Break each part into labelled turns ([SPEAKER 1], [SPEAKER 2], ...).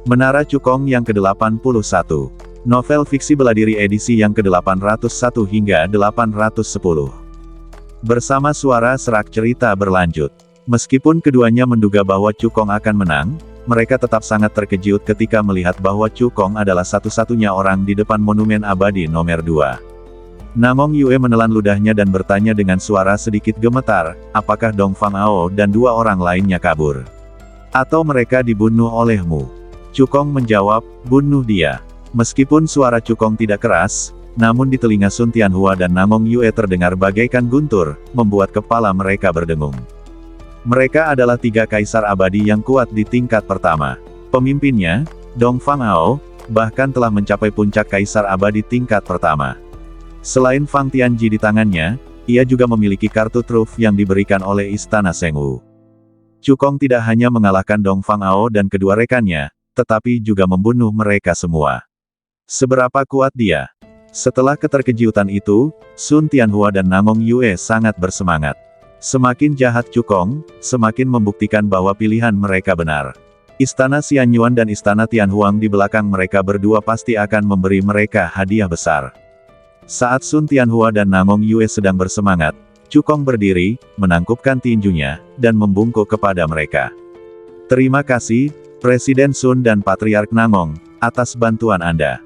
[SPEAKER 1] Menara Cukong yang ke-81. Novel fiksi bela diri edisi yang ke-801 hingga 810. Bersama suara serak cerita berlanjut. Meskipun keduanya menduga bahwa Cukong akan menang, mereka tetap sangat terkejut ketika melihat bahwa Cukong adalah satu-satunya orang di depan monumen abadi nomor 2. Namong Yue menelan ludahnya dan bertanya dengan suara sedikit gemetar, apakah Dong Fang Ao dan dua orang lainnya kabur? Atau mereka dibunuh olehmu? Cukong menjawab, bunuh dia. Meskipun suara Cukong tidak keras, namun di telinga Sun Tianhua dan Namong Yue terdengar bagaikan guntur, membuat kepala mereka berdengung. Mereka adalah tiga kaisar abadi yang kuat di tingkat pertama. Pemimpinnya, Dong Fang Ao, bahkan telah mencapai puncak kaisar abadi tingkat pertama. Selain Fang Tianji di tangannya, ia juga memiliki kartu truf yang diberikan oleh Istana Sengwu. Cukong tidak hanya mengalahkan Dong Fang Ao dan kedua rekannya, tetapi juga membunuh mereka semua. Seberapa kuat dia? Setelah keterkejutan itu, Sun Tianhua dan Namong Yue sangat bersemangat. Semakin jahat Cukong, semakin membuktikan bahwa pilihan mereka benar. Istana Xianyuan dan Istana Tianhuang di belakang mereka berdua pasti akan memberi mereka hadiah besar. Saat Sun Tianhua dan Namong Yue sedang bersemangat, Cukong berdiri, menangkupkan tinjunya, dan membungkuk kepada mereka. Terima kasih, Presiden Sun dan Patriark Namong, atas bantuan Anda.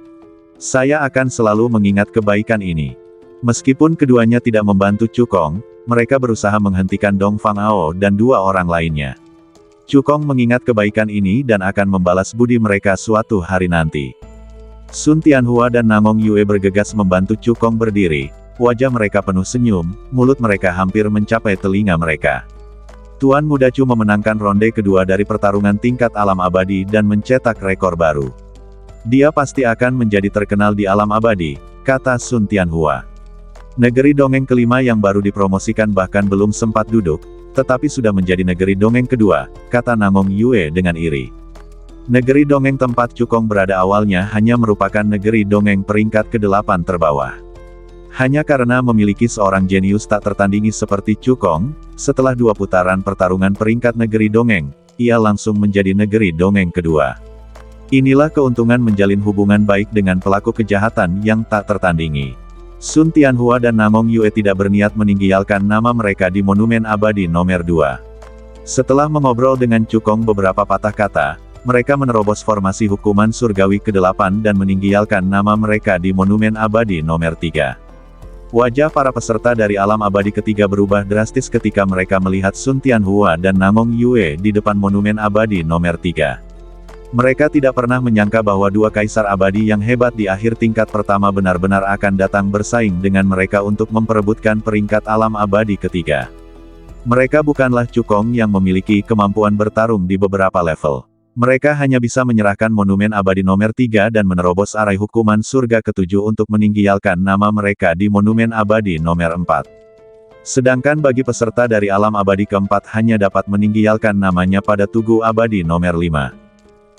[SPEAKER 1] Saya akan selalu mengingat kebaikan ini. Meskipun keduanya tidak membantu Cukong, mereka berusaha menghentikan Dong Fang Ao dan dua orang lainnya. Cukong mengingat kebaikan ini dan akan membalas budi mereka suatu hari nanti. Sun Tianhua dan Namong Yue bergegas membantu Cukong berdiri, wajah mereka penuh senyum, mulut mereka hampir mencapai telinga mereka. Tuan Muda Chu memenangkan ronde kedua dari pertarungan tingkat alam abadi dan mencetak rekor baru. Dia pasti akan menjadi terkenal di alam abadi, kata Sun Tianhua. Negeri dongeng kelima yang baru dipromosikan bahkan belum sempat duduk, tetapi sudah menjadi negeri dongeng kedua, kata Namong Yue dengan iri. Negeri dongeng tempat Cukong berada awalnya hanya merupakan negeri dongeng peringkat ke-8 terbawah. Hanya karena memiliki seorang jenius tak tertandingi seperti Cukong, setelah dua putaran pertarungan peringkat negeri dongeng, ia langsung menjadi negeri dongeng kedua. Inilah keuntungan menjalin hubungan baik dengan pelaku kejahatan yang tak tertandingi. Sun Tianhua dan Namong Yue tidak berniat meninggalkan nama mereka di monumen abadi nomor 2. Setelah mengobrol dengan Cukong beberapa patah kata, mereka menerobos formasi hukuman surgawi ke-8 dan meninggalkan nama mereka di monumen abadi nomor 3. Wajah para peserta dari alam abadi ketiga berubah drastis ketika mereka melihat Sun Tianhua dan Namong Yue di depan monumen abadi nomor 3. Mereka tidak pernah menyangka bahwa dua kaisar abadi yang hebat di akhir tingkat pertama benar-benar akan datang bersaing dengan mereka untuk memperebutkan peringkat alam abadi ketiga. Mereka bukanlah Cukong yang memiliki kemampuan bertarung di beberapa level. Mereka hanya bisa menyerahkan monumen abadi nomor 3 dan menerobos arai hukuman surga ke-7 untuk meninggalkan nama mereka di monumen abadi nomor 4. Sedangkan bagi peserta dari alam abadi keempat hanya dapat meninggalkan namanya pada tugu abadi nomor 5.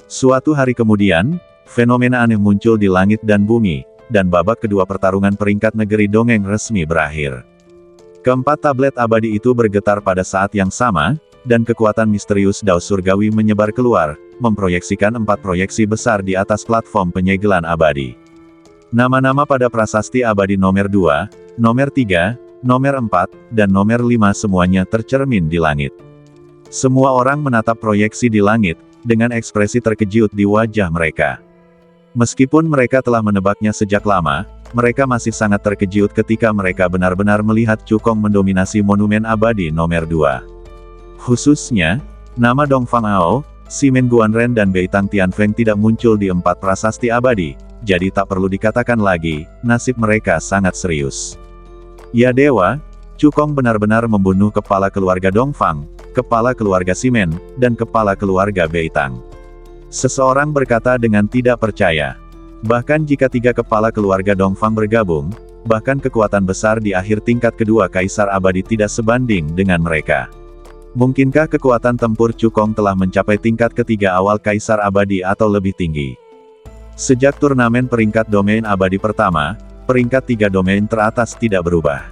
[SPEAKER 1] Suatu hari kemudian, fenomena aneh muncul di langit dan bumi, dan babak kedua pertarungan peringkat negeri dongeng resmi berakhir. Keempat tablet abadi itu bergetar pada saat yang sama, dan kekuatan misterius Dao Surgawi menyebar keluar, memproyeksikan 4 proyeksi besar di atas platform penyegelan abadi. Nama-nama pada prasasti abadi nomor 2, nomor 3, nomor 4, dan nomor 5 semuanya tercermin di langit. Semua orang menatap proyeksi di langit, dengan ekspresi terkejut di wajah mereka. Meskipun mereka telah menebaknya sejak lama, mereka masih sangat terkejut ketika mereka benar-benar melihat Cukong mendominasi monumen abadi nomor 2. Khususnya, nama Dong Fang Ao, Ximen Guanren dan Beitang Tianfeng tidak muncul di 4 prasasti abadi, jadi tak perlu dikatakan lagi, nasib mereka sangat serius. Ya dewa, Cukong benar-benar membunuh kepala keluarga Dong Fang, kepala keluarga Ximen, dan kepala keluarga Beitang. Seseorang berkata dengan tidak percaya. Bahkan jika 3 kepala keluarga Dong Fang bergabung, bahkan kekuatan besar di akhir tingkat kedua kaisar abadi tidak sebanding dengan mereka. Mungkinkah kekuatan tempur Cukong telah mencapai tingkat ketiga awal kaisar abadi atau lebih tinggi? Sejak turnamen peringkat domain abadi pertama, peringkat 3 domain teratas tidak berubah.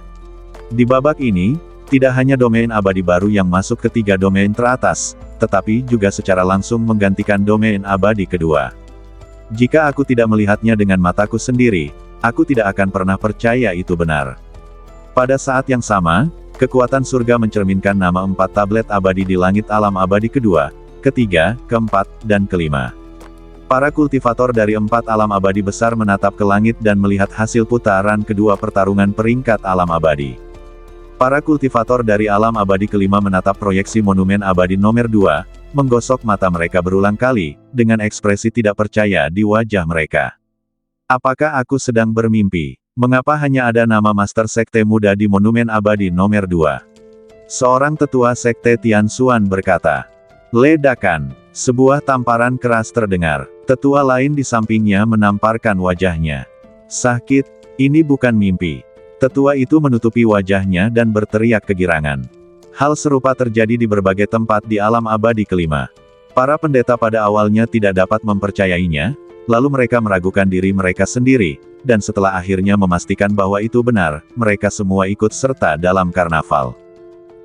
[SPEAKER 1] Di babak ini, Tidak hanya domain abadi baru yang masuk ke 3 domain teratas, tetapi juga secara langsung menggantikan domain abadi kedua. Jika aku tidak melihatnya dengan mataku sendiri, aku tidak akan pernah percaya itu benar. Pada saat yang sama, kekuatan surga mencerminkan nama 4 tablet abadi di langit alam abadi kedua, ketiga, keempat, dan kelima. Para kultivator dari 4 alam abadi besar menatap ke langit dan melihat hasil putaran kedua pertarungan peringkat alam abadi. Para kultivator dari alam abadi kelima menatap proyeksi monumen abadi nomor 2, menggosok mata mereka berulang kali, dengan ekspresi tidak percaya di wajah mereka. Apakah aku sedang bermimpi? Mengapa hanya ada nama Master Sekte Muda di monumen abadi nomor 2? Seorang tetua Sekte Tianxuan berkata. Ledakan. Sebuah tamparan keras terdengar. Tetua lain di sampingnya menamparkan wajahnya. Sakit, ini bukan mimpi. Tetua itu menutupi wajahnya dan berteriak kegirangan. Hal serupa terjadi di berbagai tempat di alam abadi kelima. Para pendeta pada awalnya tidak dapat mempercayainya, lalu mereka meragukan diri mereka sendiri, dan setelah akhirnya memastikan bahwa itu benar, mereka semua ikut serta dalam karnaval.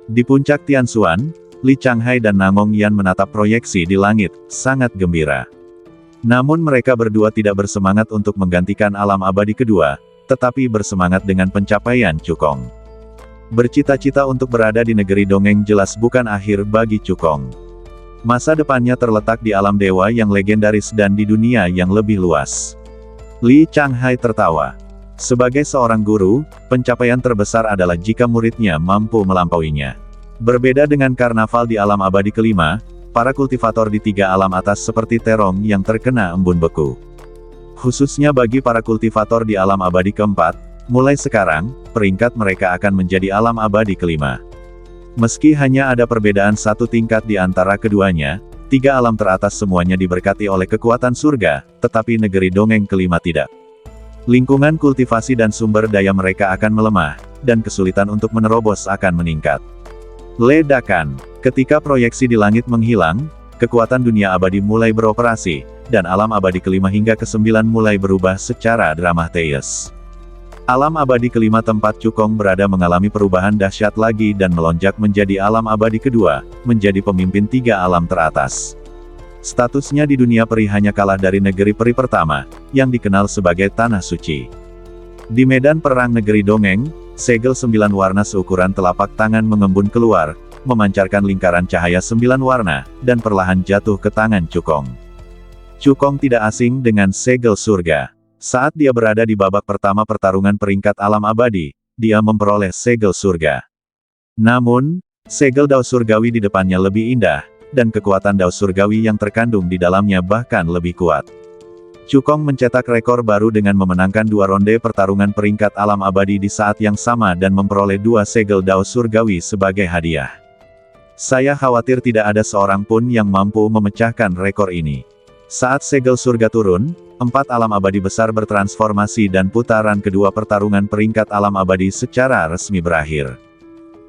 [SPEAKER 1] Di puncak Tianxuan, Li Changhai dan Namong Yan menatap proyeksi di langit, sangat gembira. Namun mereka berdua tidak bersemangat untuk menggantikan alam abadi kedua, tetapi bersemangat dengan pencapaian Cukong. Bercita-cita untuk berada di negeri dongeng jelas bukan akhir bagi Cukong. Masa depannya terletak di alam dewa yang legendaris dan di dunia yang lebih luas. Li Changhai tertawa. Sebagai seorang guru, pencapaian terbesar adalah jika muridnya mampu melampauinya. Berbeda dengan karnaval di alam abadi kelima, para kultivator di 3 alam atas seperti terong yang terkena embun beku. Khususnya bagi para kultivator di alam abadi keempat, mulai sekarang, peringkat mereka akan menjadi alam abadi kelima. Meski hanya ada perbedaan 1 tingkat di antara keduanya, 3 alam teratas semuanya diberkati oleh kekuatan surga, tetapi negeri dongeng kelima tidak. Lingkungan kultivasi dan sumber daya mereka akan melemah, dan kesulitan untuk menerobos akan meningkat. Ledakan. Ketika proyeksi di langit menghilang, kekuatan dunia abadi mulai beroperasi, dan alam abadi kelima hingga ke-9 mulai berubah secara dramatis. Alam abadi kelima tempat Cukong berada mengalami perubahan dahsyat lagi dan melonjak menjadi alam abadi kedua, menjadi pemimpin 3 alam teratas. Statusnya di dunia peri hanya kalah dari negeri peri pertama, yang dikenal sebagai Tanah Suci. Di medan perang negeri dongeng, segel 9 warna seukuran telapak tangan mengembun keluar, memancarkan lingkaran cahaya 9 warna, dan perlahan jatuh ke tangan Cukong. Cukong tidak asing dengan segel surga. Saat dia berada di babak pertama pertarungan peringkat alam abadi, dia memperoleh segel surga. Namun, segel dao surgawi di depannya lebih indah, dan kekuatan dao surgawi yang terkandung di dalamnya bahkan lebih kuat. Cukong mencetak rekor baru dengan memenangkan 2 ronde pertarungan peringkat alam abadi di saat yang sama dan memperoleh 2 segel dao surgawi sebagai hadiah. Saya khawatir tidak ada seorang pun yang mampu memecahkan rekor ini. Saat segel surga turun, 4 alam abadi besar bertransformasi dan putaran kedua pertarungan peringkat alam abadi secara resmi berakhir.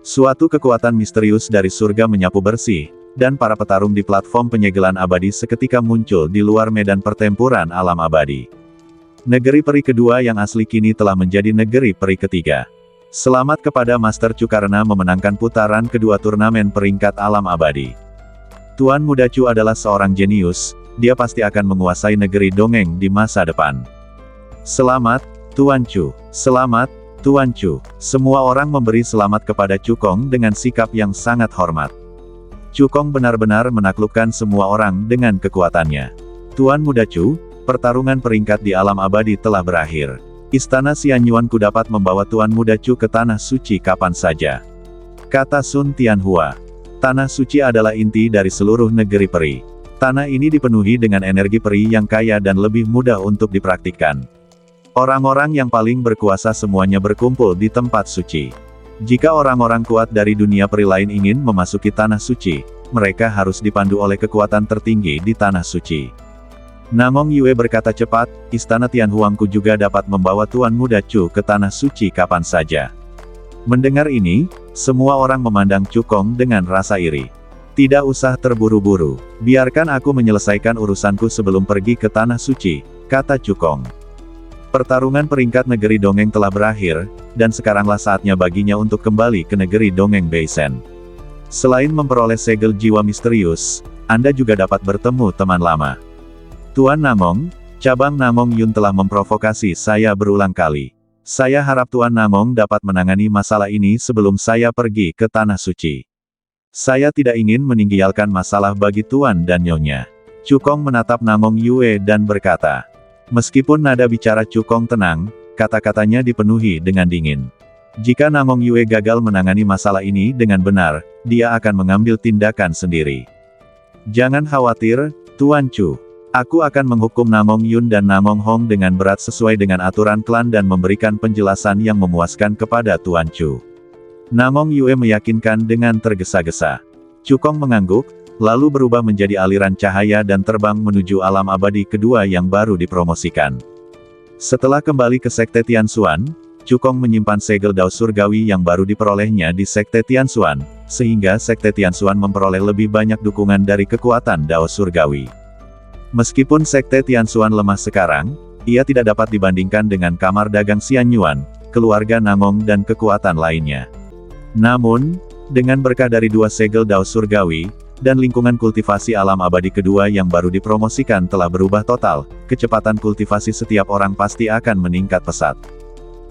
[SPEAKER 1] Suatu kekuatan misterius dari surga menyapu bersih, dan para petarung di platform penyegelan abadi seketika muncul di luar medan pertempuran alam abadi. Negeri peri kedua yang asli kini telah menjadi negeri peri ketiga. Selamat kepada Master Chu karena memenangkan putaran kedua turnamen peringkat alam abadi. Tuan Muda Chu adalah seorang jenius, dia pasti akan menguasai negeri dongeng di masa depan. Selamat, Tuan Chu. Selamat, Tuan Chu. Semua orang memberi selamat kepada Cukong dengan sikap yang sangat hormat. Cukong benar-benar menaklukkan semua orang dengan kekuatannya. Tuan Muda Chu, pertarungan peringkat di alam abadi telah berakhir. Istana Xianyuanku dapat membawa Tuan Muda Chu ke Tanah Suci kapan saja. Kata Sun Tianhua. Tanah Suci adalah inti dari seluruh negeri peri. Tanah ini dipenuhi dengan energi peri yang kaya dan lebih mudah untuk dipraktikkan. Orang-orang yang paling berkuasa semuanya berkumpul di tempat suci. Jika orang-orang kuat dari dunia peri lain ingin memasuki Tanah Suci, mereka harus dipandu oleh kekuatan tertinggi di Tanah Suci. Namong Yue berkata cepat, Istana Tianhuangku juga dapat membawa Tuan Muda Chu ke Tanah Suci kapan saja. Mendengar ini, semua orang memandang Cukong dengan rasa iri. Tidak usah terburu-buru, biarkan aku menyelesaikan urusanku sebelum pergi ke Tanah Suci, kata Cukong. Pertarungan peringkat negeri dongeng telah berakhir, dan sekaranglah saatnya baginya untuk kembali ke negeri dongeng Beisen. Selain memperoleh segel jiwa misterius, Anda juga dapat bertemu teman lama. Tuan Namong, cabang Namong Yun telah memprovokasi saya berulang kali. Saya harap Tuan Namong dapat menangani masalah ini sebelum saya pergi ke Tanah Suci. Saya tidak ingin meninggalkan masalah bagi Tuan dan Nyonya. Cukong menatap Namong Yue dan berkata. Meskipun nada bicara Cukong tenang, kata-katanya dipenuhi dengan dingin. Jika Namong Yue gagal menangani masalah ini dengan benar, dia akan mengambil tindakan sendiri. Jangan khawatir, Tuan Chu. Aku akan menghukum Namong Yun dan Namong Hong dengan berat sesuai dengan aturan klan dan memberikan penjelasan yang memuaskan kepada Tuan Chu. Namong Yue meyakinkan dengan tergesa-gesa. Cukong mengangguk, lalu berubah menjadi aliran cahaya dan terbang menuju alam abadi kedua yang baru dipromosikan. Setelah kembali ke Sekte Tianxuan, Cukong menyimpan segel Dao Surgawi yang baru diperolehnya di Sekte Tianxuan, sehingga Sekte Tianxuan memperoleh lebih banyak dukungan dari kekuatan Dao Surgawi. Meskipun Sekte Tianxuan lemah sekarang, ia tidak dapat dibandingkan dengan Kamar Dagang Xianyuan, keluarga Namong dan kekuatan lainnya. Namun, dengan berkah dari dua segel Dao Surgawi, dan lingkungan kultivasi alam abadi kedua yang baru dipromosikan telah berubah total, kecepatan kultivasi setiap orang pasti akan meningkat pesat.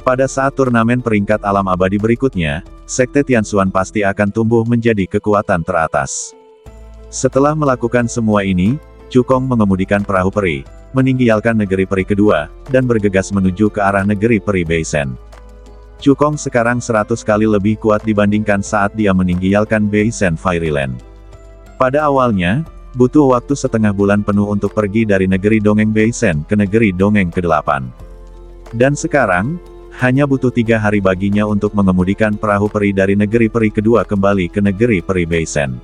[SPEAKER 1] Pada saat turnamen peringkat alam abadi berikutnya, Sekte Tianxuan pasti akan tumbuh menjadi kekuatan teratas. Setelah melakukan semua ini, Cukong mengemudikan perahu peri, meninggalkan negeri peri kedua, dan bergegas menuju ke arah negeri peri Beisen. Cukong sekarang 100 kali lebih kuat dibandingkan saat dia meninggalkan Beisen Fairyland. Pada awalnya, butuh waktu setengah bulan penuh untuk pergi dari negeri dongeng Beisen ke negeri dongeng ke-8. Dan sekarang, hanya butuh 3 hari baginya untuk mengemudikan perahu peri dari negeri peri kedua kembali ke negeri peri Beisen.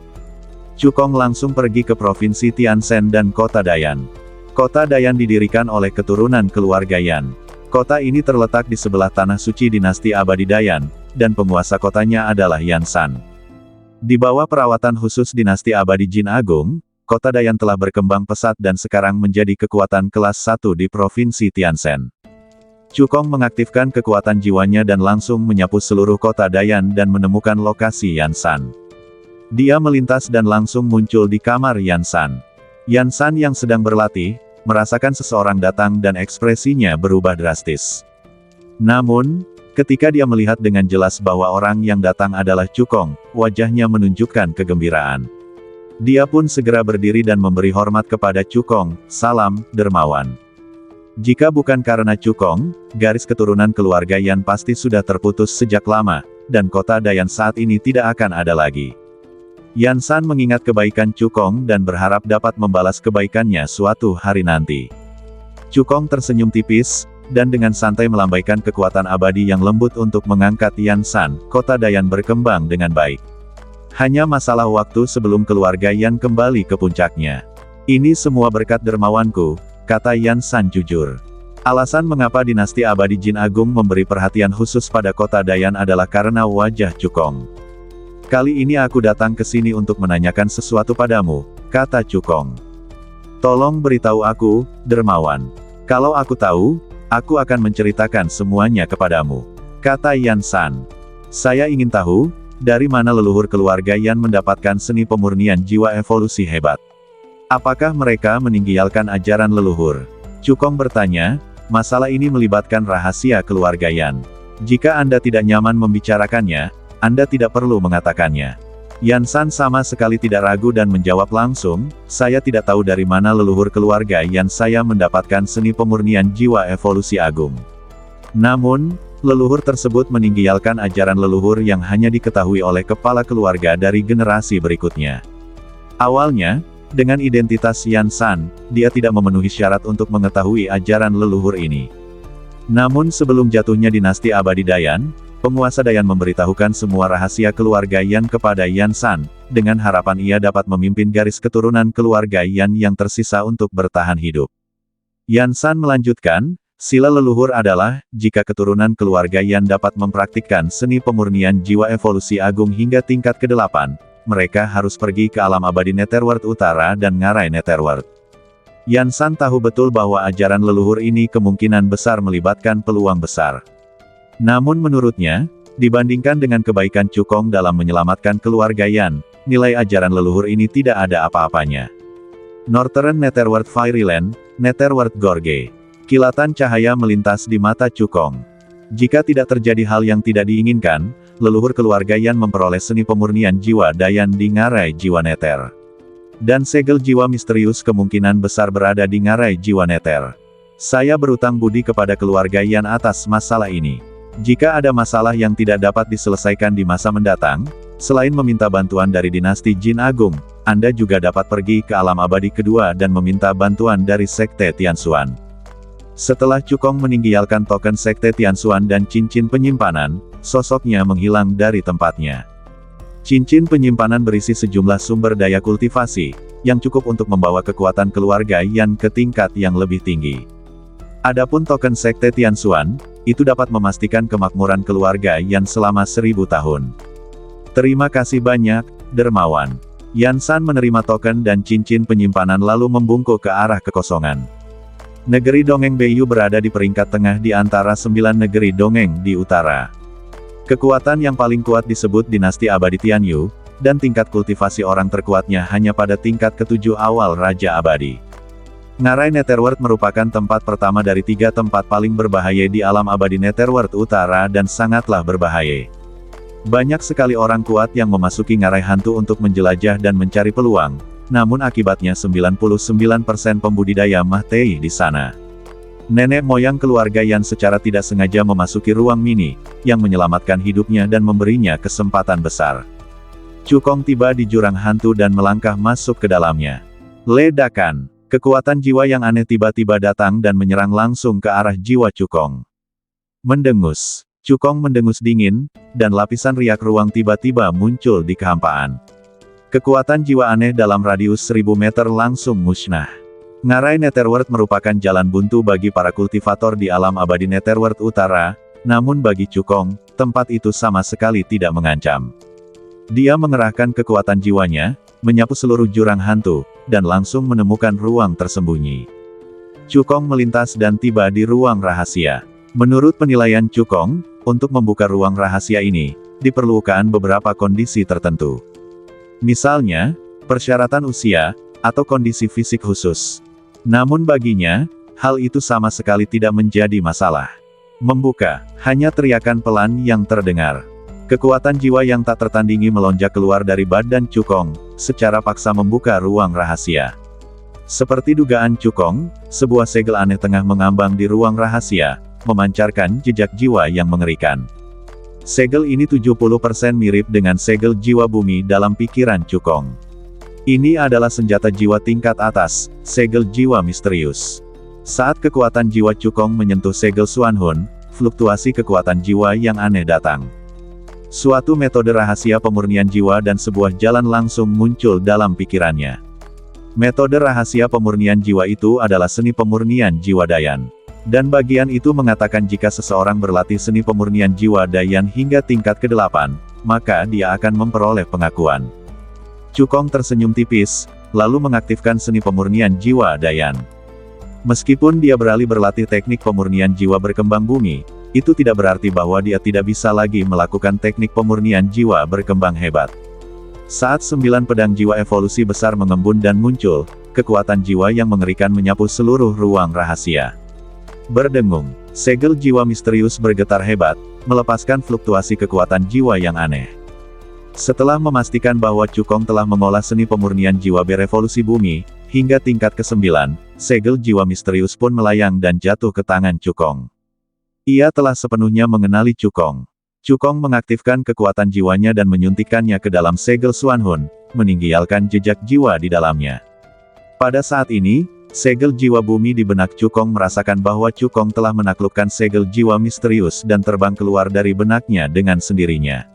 [SPEAKER 1] Cukong langsung pergi ke Provinsi Tianzhen dan Kota Dayan. Kota Dayan didirikan oleh keturunan keluarga Yan. Kota ini terletak di sebelah Tanah Suci Dinasti Abadi Dayan, dan penguasa kotanya adalah Yan San. Di bawah perawatan khusus Dinasti Abadi Jin Agung, Kota Dayan telah berkembang pesat dan sekarang menjadi kekuatan kelas 1 di Provinsi Tianzhen. Cukong mengaktifkan kekuatan jiwanya dan langsung menyapu seluruh Kota Dayan dan menemukan lokasi Yan San. Dia melintas dan langsung muncul di kamar Yan San. Yan San yang sedang berlatih, merasakan seseorang datang dan ekspresinya berubah drastis. Namun, ketika dia melihat dengan jelas bahwa orang yang datang adalah Cukong, wajahnya menunjukkan kegembiraan. Dia pun segera berdiri dan memberi hormat kepada Cukong, "Salam, dermawan." Jika bukan karena Cukong, garis keturunan keluarga Yan pasti sudah terputus sejak lama, dan Kota Dayan saat ini tidak akan ada lagi. Yan San mengingat kebaikan Cukong dan berharap dapat membalas kebaikannya suatu hari nanti. Cukong tersenyum tipis, dan dengan santai melambaikan kekuatan abadi yang lembut untuk mengangkat Yan San. Kota Dayan berkembang dengan baik. Hanya masalah waktu sebelum keluarga Yan kembali ke puncaknya. Ini semua berkat dermawanku, kata Yan San jujur. Alasan mengapa dinasti abadi Jin Agung memberi perhatian khusus pada Kota Dayan adalah karena wajah Cukong. Kali ini aku datang ke sini untuk menanyakan sesuatu padamu, kata Cukong. Tolong beritahu aku, dermawan. Kalau aku tahu, aku akan menceritakan semuanya kepadamu, kata Yan San. Saya ingin tahu, dari mana leluhur keluarga Yan mendapatkan seni pemurnian jiwa evolusi hebat. Apakah mereka meninggalkan ajaran leluhur? Cukong bertanya, masalah ini melibatkan rahasia keluarga Yan. Jika Anda tidak nyaman membicarakannya, Anda tidak perlu mengatakannya. Yan San sama sekali tidak ragu dan menjawab langsung, saya tidak tahu dari mana leluhur keluarga Yan saya mendapatkan seni pemurnian jiwa evolusi agung. Namun, leluhur tersebut meninggalkan ajaran leluhur yang hanya diketahui oleh kepala keluarga dari generasi berikutnya. Awalnya, dengan identitas Yan San, dia tidak memenuhi syarat untuk mengetahui ajaran leluhur ini. Namun sebelum jatuhnya dinasti abadi Dayan, penguasa Dayan memberitahukan semua rahasia keluarga Yan kepada Yan San, dengan harapan ia dapat memimpin garis keturunan keluarga Yan yang tersisa untuk bertahan hidup. Yan San melanjutkan, sila leluhur adalah, jika keturunan keluarga Yan dapat mempraktikkan seni pemurnian jiwa evolusi agung hingga tingkat ke-8, mereka harus pergi ke alam abadi Netherworld Utara dan Ngarai Netherworld. Yan San tahu betul bahwa ajaran leluhur ini kemungkinan besar melibatkan peluang besar. Namun menurutnya, dibandingkan dengan kebaikan Cukong dalam menyelamatkan keluarga Yan, nilai ajaran leluhur ini tidak ada apa-apanya. Northern Netherworld Fairyland, Netherworld Gorge. Kilatan cahaya melintas di mata Cukong. Jika tidak terjadi hal yang tidak diinginkan, leluhur keluarga Yan memperoleh seni pemurnian jiwa Dayan di ngarai jiwa Nether. Dan segel jiwa misterius kemungkinan besar berada di ngarai jiwa Nether. Saya berutang budi kepada keluarga Yan atas masalah ini. Jika ada masalah yang tidak dapat diselesaikan di masa mendatang, selain meminta bantuan dari dinasti Jin Agung, Anda juga dapat pergi ke alam abadi kedua dan meminta bantuan dari Sekte Tianxuan. Setelah Cukong meninggalkan token Sekte Tianxuan dan cincin penyimpanan, sosoknya menghilang dari tempatnya. Cincin penyimpanan berisi sejumlah sumber daya kultivasi, yang cukup untuk membawa kekuatan keluarga Yan ke tingkat yang lebih tinggi. Adapun token Sekte Tianxuan, itu dapat memastikan kemakmuran keluarga Yan selama 1000 tahun. Terima kasih banyak, Dermawan. Yan San menerima token dan cincin penyimpanan lalu membungkuk ke arah kekosongan. Negeri Dongeng Beiyu berada di peringkat tengah di antara 9 negeri dongeng di utara. Kekuatan yang paling kuat disebut dinasti abadi Tianyu, dan tingkat kultivasi orang terkuatnya hanya pada tingkat ke-7 awal Raja Abadi. Ngarai Netherworld merupakan tempat pertama dari 3 tempat paling berbahaya di alam abadi Netherworld Utara dan sangatlah berbahaya. Banyak sekali orang kuat yang memasuki ngarai hantu untuk menjelajah dan mencari peluang, namun akibatnya 99% pembudidaya Mahtei di sana. Nenek moyang keluarga Yan secara tidak sengaja memasuki ruang mini, yang menyelamatkan hidupnya dan memberinya kesempatan besar. Cukong tiba di jurang hantu dan melangkah masuk ke dalamnya. Ledakan! Kekuatan jiwa yang aneh tiba-tiba datang dan menyerang langsung ke arah jiwa Cukong. Mendengus. Cukong mendengus dingin, dan lapisan riak ruang tiba-tiba muncul di kehampaan. Kekuatan jiwa aneh dalam radius 1000 meter langsung musnah. Ngarai Netherworld merupakan jalan buntu bagi para kultivator di alam abadi Netherworld Utara, namun bagi Cukong, tempat itu sama sekali tidak mengancam. Dia mengerahkan kekuatan jiwanya, menyapu seluruh jurang hantu, dan langsung menemukan ruang tersembunyi. Cukong melintas dan tiba di ruang rahasia. Menurut penilaian Cukong, untuk membuka ruang rahasia ini, diperlukan beberapa kondisi tertentu. Misalnya, persyaratan usia, atau kondisi fisik khusus. Namun baginya, hal itu sama sekali tidak menjadi masalah. Membuka, hanya teriakan pelan yang terdengar. Kekuatan jiwa yang tak tertandingi melonjak keluar dari badan Cukong, secara paksa membuka ruang rahasia. Seperti dugaan Cukong, sebuah segel aneh tengah mengambang di ruang rahasia, memancarkan jejak jiwa yang mengerikan. Segel ini 70% mirip dengan segel jiwa bumi dalam pikiran Cukong. Ini adalah senjata jiwa tingkat atas, segel jiwa misterius. Saat kekuatan jiwa Cukong menyentuh segel Xuanhun, fluktuasi kekuatan jiwa yang aneh datang. Suatu metode rahasia pemurnian jiwa dan sebuah jalan langsung muncul dalam pikirannya. Metode rahasia pemurnian jiwa itu adalah seni pemurnian jiwa Dayan. Dan bagian itu mengatakan jika seseorang berlatih seni pemurnian jiwa Dayan hingga tingkat ke-8, maka dia akan memperoleh pengakuan. Cukong tersenyum tipis, lalu mengaktifkan seni pemurnian jiwa Dayan. Meskipun dia beralih berlatih teknik pemurnian jiwa berkembang bumi, itu tidak berarti bahwa dia tidak bisa lagi melakukan teknik pemurnian jiwa berkembang hebat. Saat 9 pedang jiwa evolusi besar mengembun dan muncul, kekuatan jiwa yang mengerikan menyapu seluruh ruang rahasia. Berdengung, segel jiwa misterius bergetar hebat, melepaskan fluktuasi kekuatan jiwa yang aneh. Setelah memastikan bahwa Cukong telah mengolah seni pemurnian jiwa berevolusi bumi, hingga tingkat ke-9, segel jiwa misterius pun melayang dan jatuh ke tangan Cukong. Ia telah sepenuhnya mengenali Cukong. Cukong mengaktifkan kekuatan jiwanya dan menyuntikkannya ke dalam segel Xuanhun, meninggalkan jejak jiwa di dalamnya. Pada saat ini, segel jiwa bumi di benak Cukong merasakan bahwa Cukong telah menaklukkan segel jiwa misterius dan terbang keluar dari benaknya dengan sendirinya.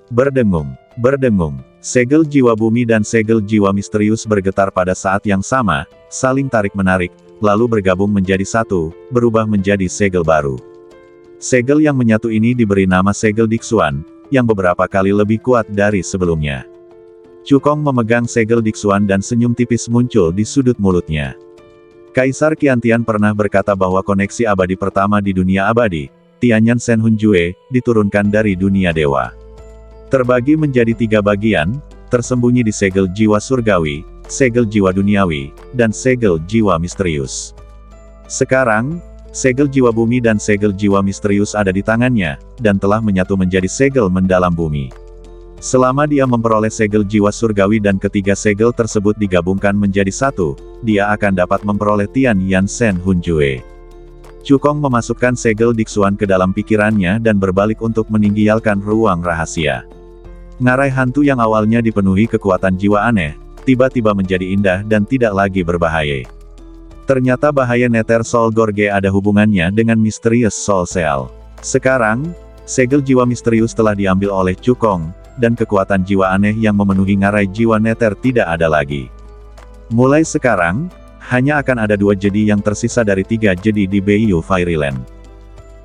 [SPEAKER 1] Berdengung, berdengung, segel jiwa bumi dan segel jiwa misterius bergetar pada saat yang sama, saling tarik-menarik, lalu bergabung menjadi satu, berubah menjadi segel baru. Segel yang menyatu ini diberi nama segel Dixuan, yang beberapa kali lebih kuat dari sebelumnya. Cukong memegang segel Dixuan dan senyum tipis muncul di sudut mulutnya. Kaisar Qiantian pernah berkata bahwa koneksi abadi pertama di dunia abadi, Tianyan Shen Hunjue, diturunkan dari dunia dewa. Terbagi menjadi 3 bagian, tersembunyi di segel jiwa surgawi, segel jiwa duniawi, dan segel jiwa misterius. Sekarang, segel jiwa bumi dan segel jiwa misterius ada di tangannya, dan telah menyatu menjadi segel mendalam bumi. Selama dia memperoleh segel jiwa surgawi dan ketiga segel tersebut digabungkan menjadi satu, dia akan dapat memperoleh Tianyan Shen Hunjue. Cukong memasukkan segel Dixuan ke dalam pikirannya dan berbalik untuk meninggalkan ruang rahasia. Ngarai hantu yang awalnya dipenuhi kekuatan jiwa aneh, tiba-tiba menjadi indah dan tidak lagi berbahaya. Ternyata bahaya Nether Soul Gorge ada hubungannya dengan Mysterious Soul Cell. Sekarang, segel jiwa misterius telah diambil oleh Cukong, dan kekuatan jiwa aneh yang memenuhi ngarai jiwa Nether tidak ada lagi. Mulai sekarang, hanya akan ada 2 jedi yang tersisa dari 3 jedi di Beiyu Fairyland.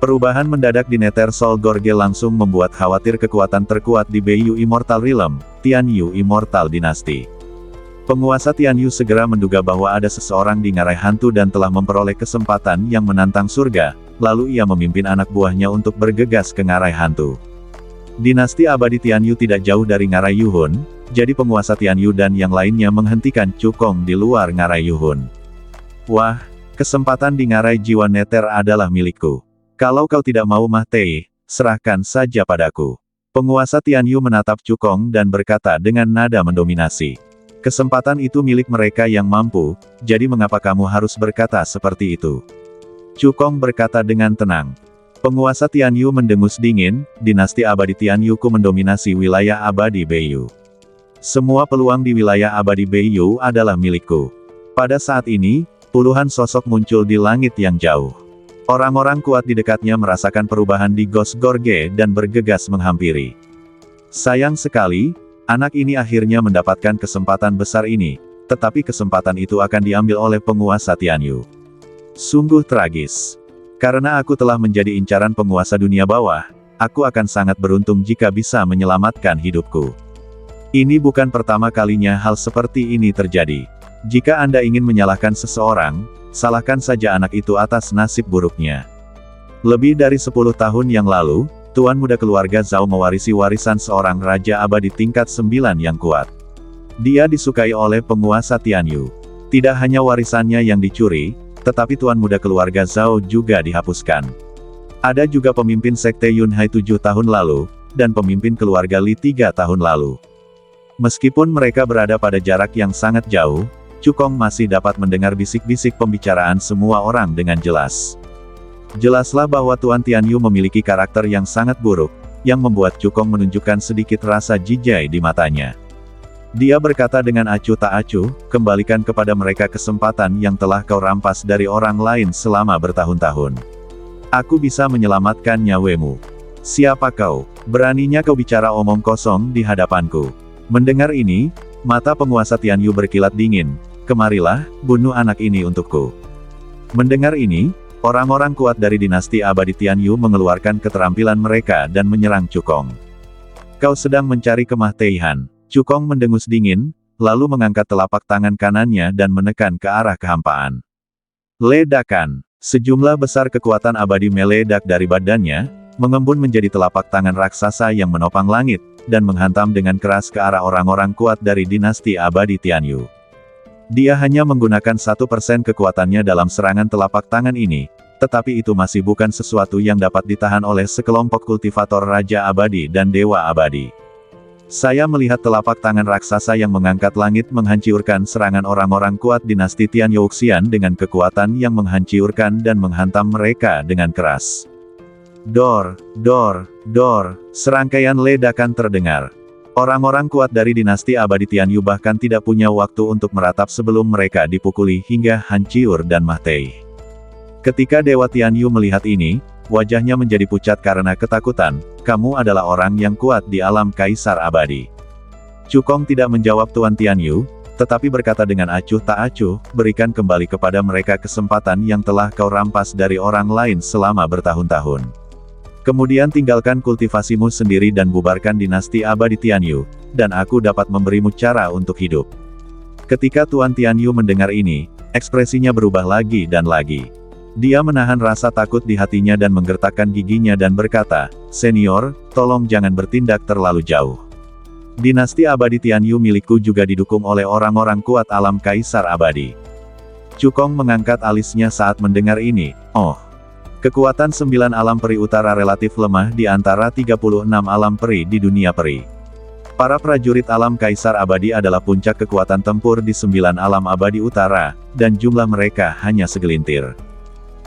[SPEAKER 1] Perubahan mendadak di Nether Soul Gorge langsung membuat khawatir kekuatan terkuat di Beiyu Immortal Realm, Tianyu Immortal Dynasty. Penguasa Tianyu segera menduga bahwa ada seseorang di ngarai hantu dan telah memperoleh kesempatan yang menantang surga, lalu ia memimpin anak buahnya untuk bergegas ke ngarai hantu. Dinasti abadi Tianyu tidak jauh dari ngarai Yuhun, jadi penguasa Tianyu dan yang lainnya menghentikan Cukong di luar ngarai Yuhun. Wah, kesempatan di ngarai jiwa Nether adalah milikku. Kalau kau tidak mau mati, serahkan saja padaku. Penguasa Tianyu menatap Cukong dan berkata dengan nada mendominasi. Kesempatan itu milik mereka yang mampu, jadi mengapa kamu harus berkata seperti itu? Cukong berkata dengan tenang. Penguasa Tianyu mendengus dingin, dinasti abadi Tianyuku mendominasi wilayah abadi Beiyu. Semua peluang di wilayah abadi Beiyu adalah milikku. Pada saat ini, puluhan sosok muncul di langit yang jauh. Orang-orang kuat di dekatnya merasakan perubahan di Ghost Gorge dan bergegas menghampiri. Sayang sekali, anak ini akhirnya mendapatkan kesempatan besar ini, tetapi kesempatan itu akan diambil oleh penguasa Tianyu. Sungguh tragis. Karena aku telah menjadi incaran penguasa dunia bawah, aku akan sangat beruntung jika bisa menyelamatkan hidupku. Ini bukan pertama kalinya hal seperti ini terjadi. Jika Anda ingin menyalahkan seseorang, salahkan saja anak itu atas nasib buruknya. Lebih dari 10 tahun yang lalu, Tuan Muda keluarga Zhao mewarisi warisan seorang raja abadi tingkat 9 yang kuat. Dia disukai oleh penguasa Tianyu. Tidak hanya warisannya yang dicuri, tetapi Tuan Muda keluarga Zhao juga dihapuskan. Ada juga pemimpin sekte Yunhai 7 tahun lalu, dan pemimpin keluarga Li 3 tahun lalu. Meskipun mereka berada pada jarak yang sangat jauh, Cukong masih dapat mendengar bisik-bisik pembicaraan semua orang dengan jelas. Jelaslah bahwa Tuan Tianyu memiliki karakter yang sangat buruk, yang membuat Cukong menunjukkan sedikit rasa jijai di matanya. Dia berkata dengan acuh tak acuh, kembalikan kepada mereka kesempatan yang telah kau rampas dari orang lain selama bertahun-tahun. Aku bisa menyelamatkan nyawemu. Siapa kau? Beraninya kau bicara omong kosong di hadapanku. Mendengar ini, mata penguasa Tianyu berkilat dingin. Kemarilah, bunuh anak ini untukku. Mendengar ini, orang-orang kuat dari dinasti abadi Tianyu mengeluarkan keterampilan mereka dan menyerang Cukong. Kau sedang mencari kematian. Cukong mendengus dingin, lalu mengangkat telapak tangan kanannya dan menekan ke arah kehampaan. Ledakan. Sejumlah besar kekuatan abadi meledak dari badannya, mengembun menjadi telapak tangan raksasa yang menopang langit, dan menghantam dengan keras ke arah orang-orang kuat dari dinasti abadi Tianyu. Dia hanya menggunakan 1% kekuatannya dalam serangan telapak tangan ini, tetapi itu masih bukan sesuatu yang dapat ditahan oleh sekelompok kultivator Raja Abadi dan Dewa Abadi. Saya melihat telapak tangan raksasa yang mengangkat langit menghancurkan serangan orang-orang kuat dinasti Tianyouxian dengan kekuatan yang menghancurkan dan menghantam mereka dengan keras. Dor, dor, dor, serangkaian ledakan terdengar. Orang-orang kuat dari dinasti abadi Tianyu bahkan tidak punya waktu untuk meratap sebelum mereka dipukuli hingga hancur dan mati. Ketika Dewa Tianyu melihat ini, wajahnya menjadi pucat karena ketakutan. Kamu adalah orang yang kuat di alam Kaisar Abadi. Cukong tidak menjawab Tuan Tianyu, tetapi berkata dengan acuh tak acuh, berikan kembali kepada mereka kesempatan yang telah kau rampas dari orang lain selama bertahun-tahun. Kemudian tinggalkan kultivasimu sendiri dan bubarkan dinasti abadi Tianyu, dan aku dapat memberimu cara untuk hidup. Ketika Tuan Tianyu mendengar ini, Ekspresinya berubah lagi dan lagi. Dia menahan rasa takut di hatinya dan menggertakkan giginya dan berkata, "Senior, tolong jangan bertindak terlalu jauh. Dinasti abadi Tianyu milikku juga didukung oleh orang-orang kuat alam Kaisar Abadi." Cukong mengangkat alisnya saat mendengar ini. Oh, kekuatan 9 alam peri utara relatif lemah di antara 36 alam peri di dunia peri. Para prajurit alam Kaisar Abadi adalah puncak kekuatan tempur di 9 alam abadi utara, dan jumlah mereka hanya segelintir.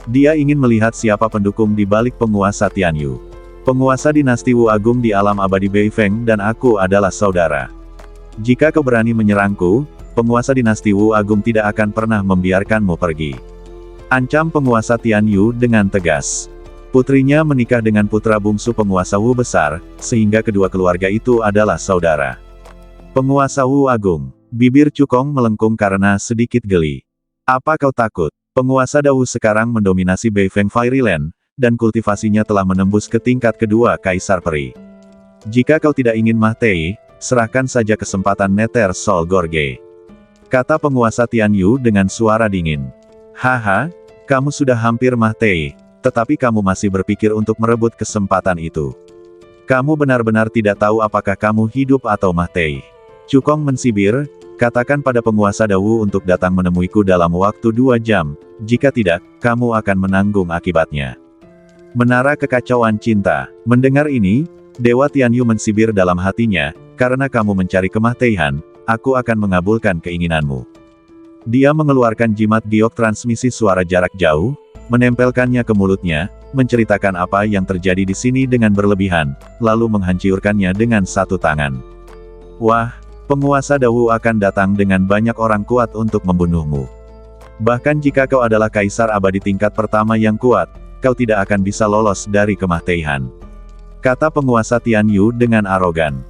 [SPEAKER 1] Dia ingin melihat siapa pendukung di balik penguasa Tianyu. Penguasa dinasti Wu Agung di alam abadi Beifeng dan aku adalah saudara. Jika kau berani menyerangku, penguasa dinasti Wu Agung tidak akan pernah membiarkanmu pergi. Ancam penguasa Tianyu dengan tegas. Putrinya menikah dengan putra bungsu penguasa Wu besar, sehingga kedua keluarga itu adalah saudara. Penguasa Wu Agung. Bibir Cukong melengkung karena sedikit geli. Apa kau takut? Penguasa Dao sekarang mendominasi Beifeng Fairyland, dan kultivasinya telah menembus ke tingkat kedua Kaisar Peri. Jika kau tidak ingin mati, serahkan saja kesempatan Nether Soul Gorge. Kata penguasa Tianyu dengan suara dingin. Haha, kamu sudah hampir mati, tetapi kamu masih berpikir untuk merebut kesempatan itu. Kamu benar-benar tidak tahu apakah kamu hidup atau mati. Cukong mensibir, katakan pada penguasa Dao untuk datang menemuiku dalam waktu 2 jam, jika tidak, kamu akan menanggung akibatnya. Menara Kekacauan Cinta. Mendengar ini, Dewa Tianyu mensibir dalam hatinya, karena kamu mencari kematian, aku akan mengabulkan keinginanmu. Dia mengeluarkan jimat giok transmisi suara jarak jauh, menempelkannya ke mulutnya, menceritakan apa yang terjadi di sini dengan berlebihan, lalu menghancurkannya dengan satu tangan. Wah, penguasa Dao akan datang dengan banyak orang kuat untuk membunuhmu. Bahkan jika kau adalah Kaisar Abadi tingkat pertama yang kuat, kau tidak akan bisa lolos dari kematian. Kata penguasa Tianyu dengan arogan.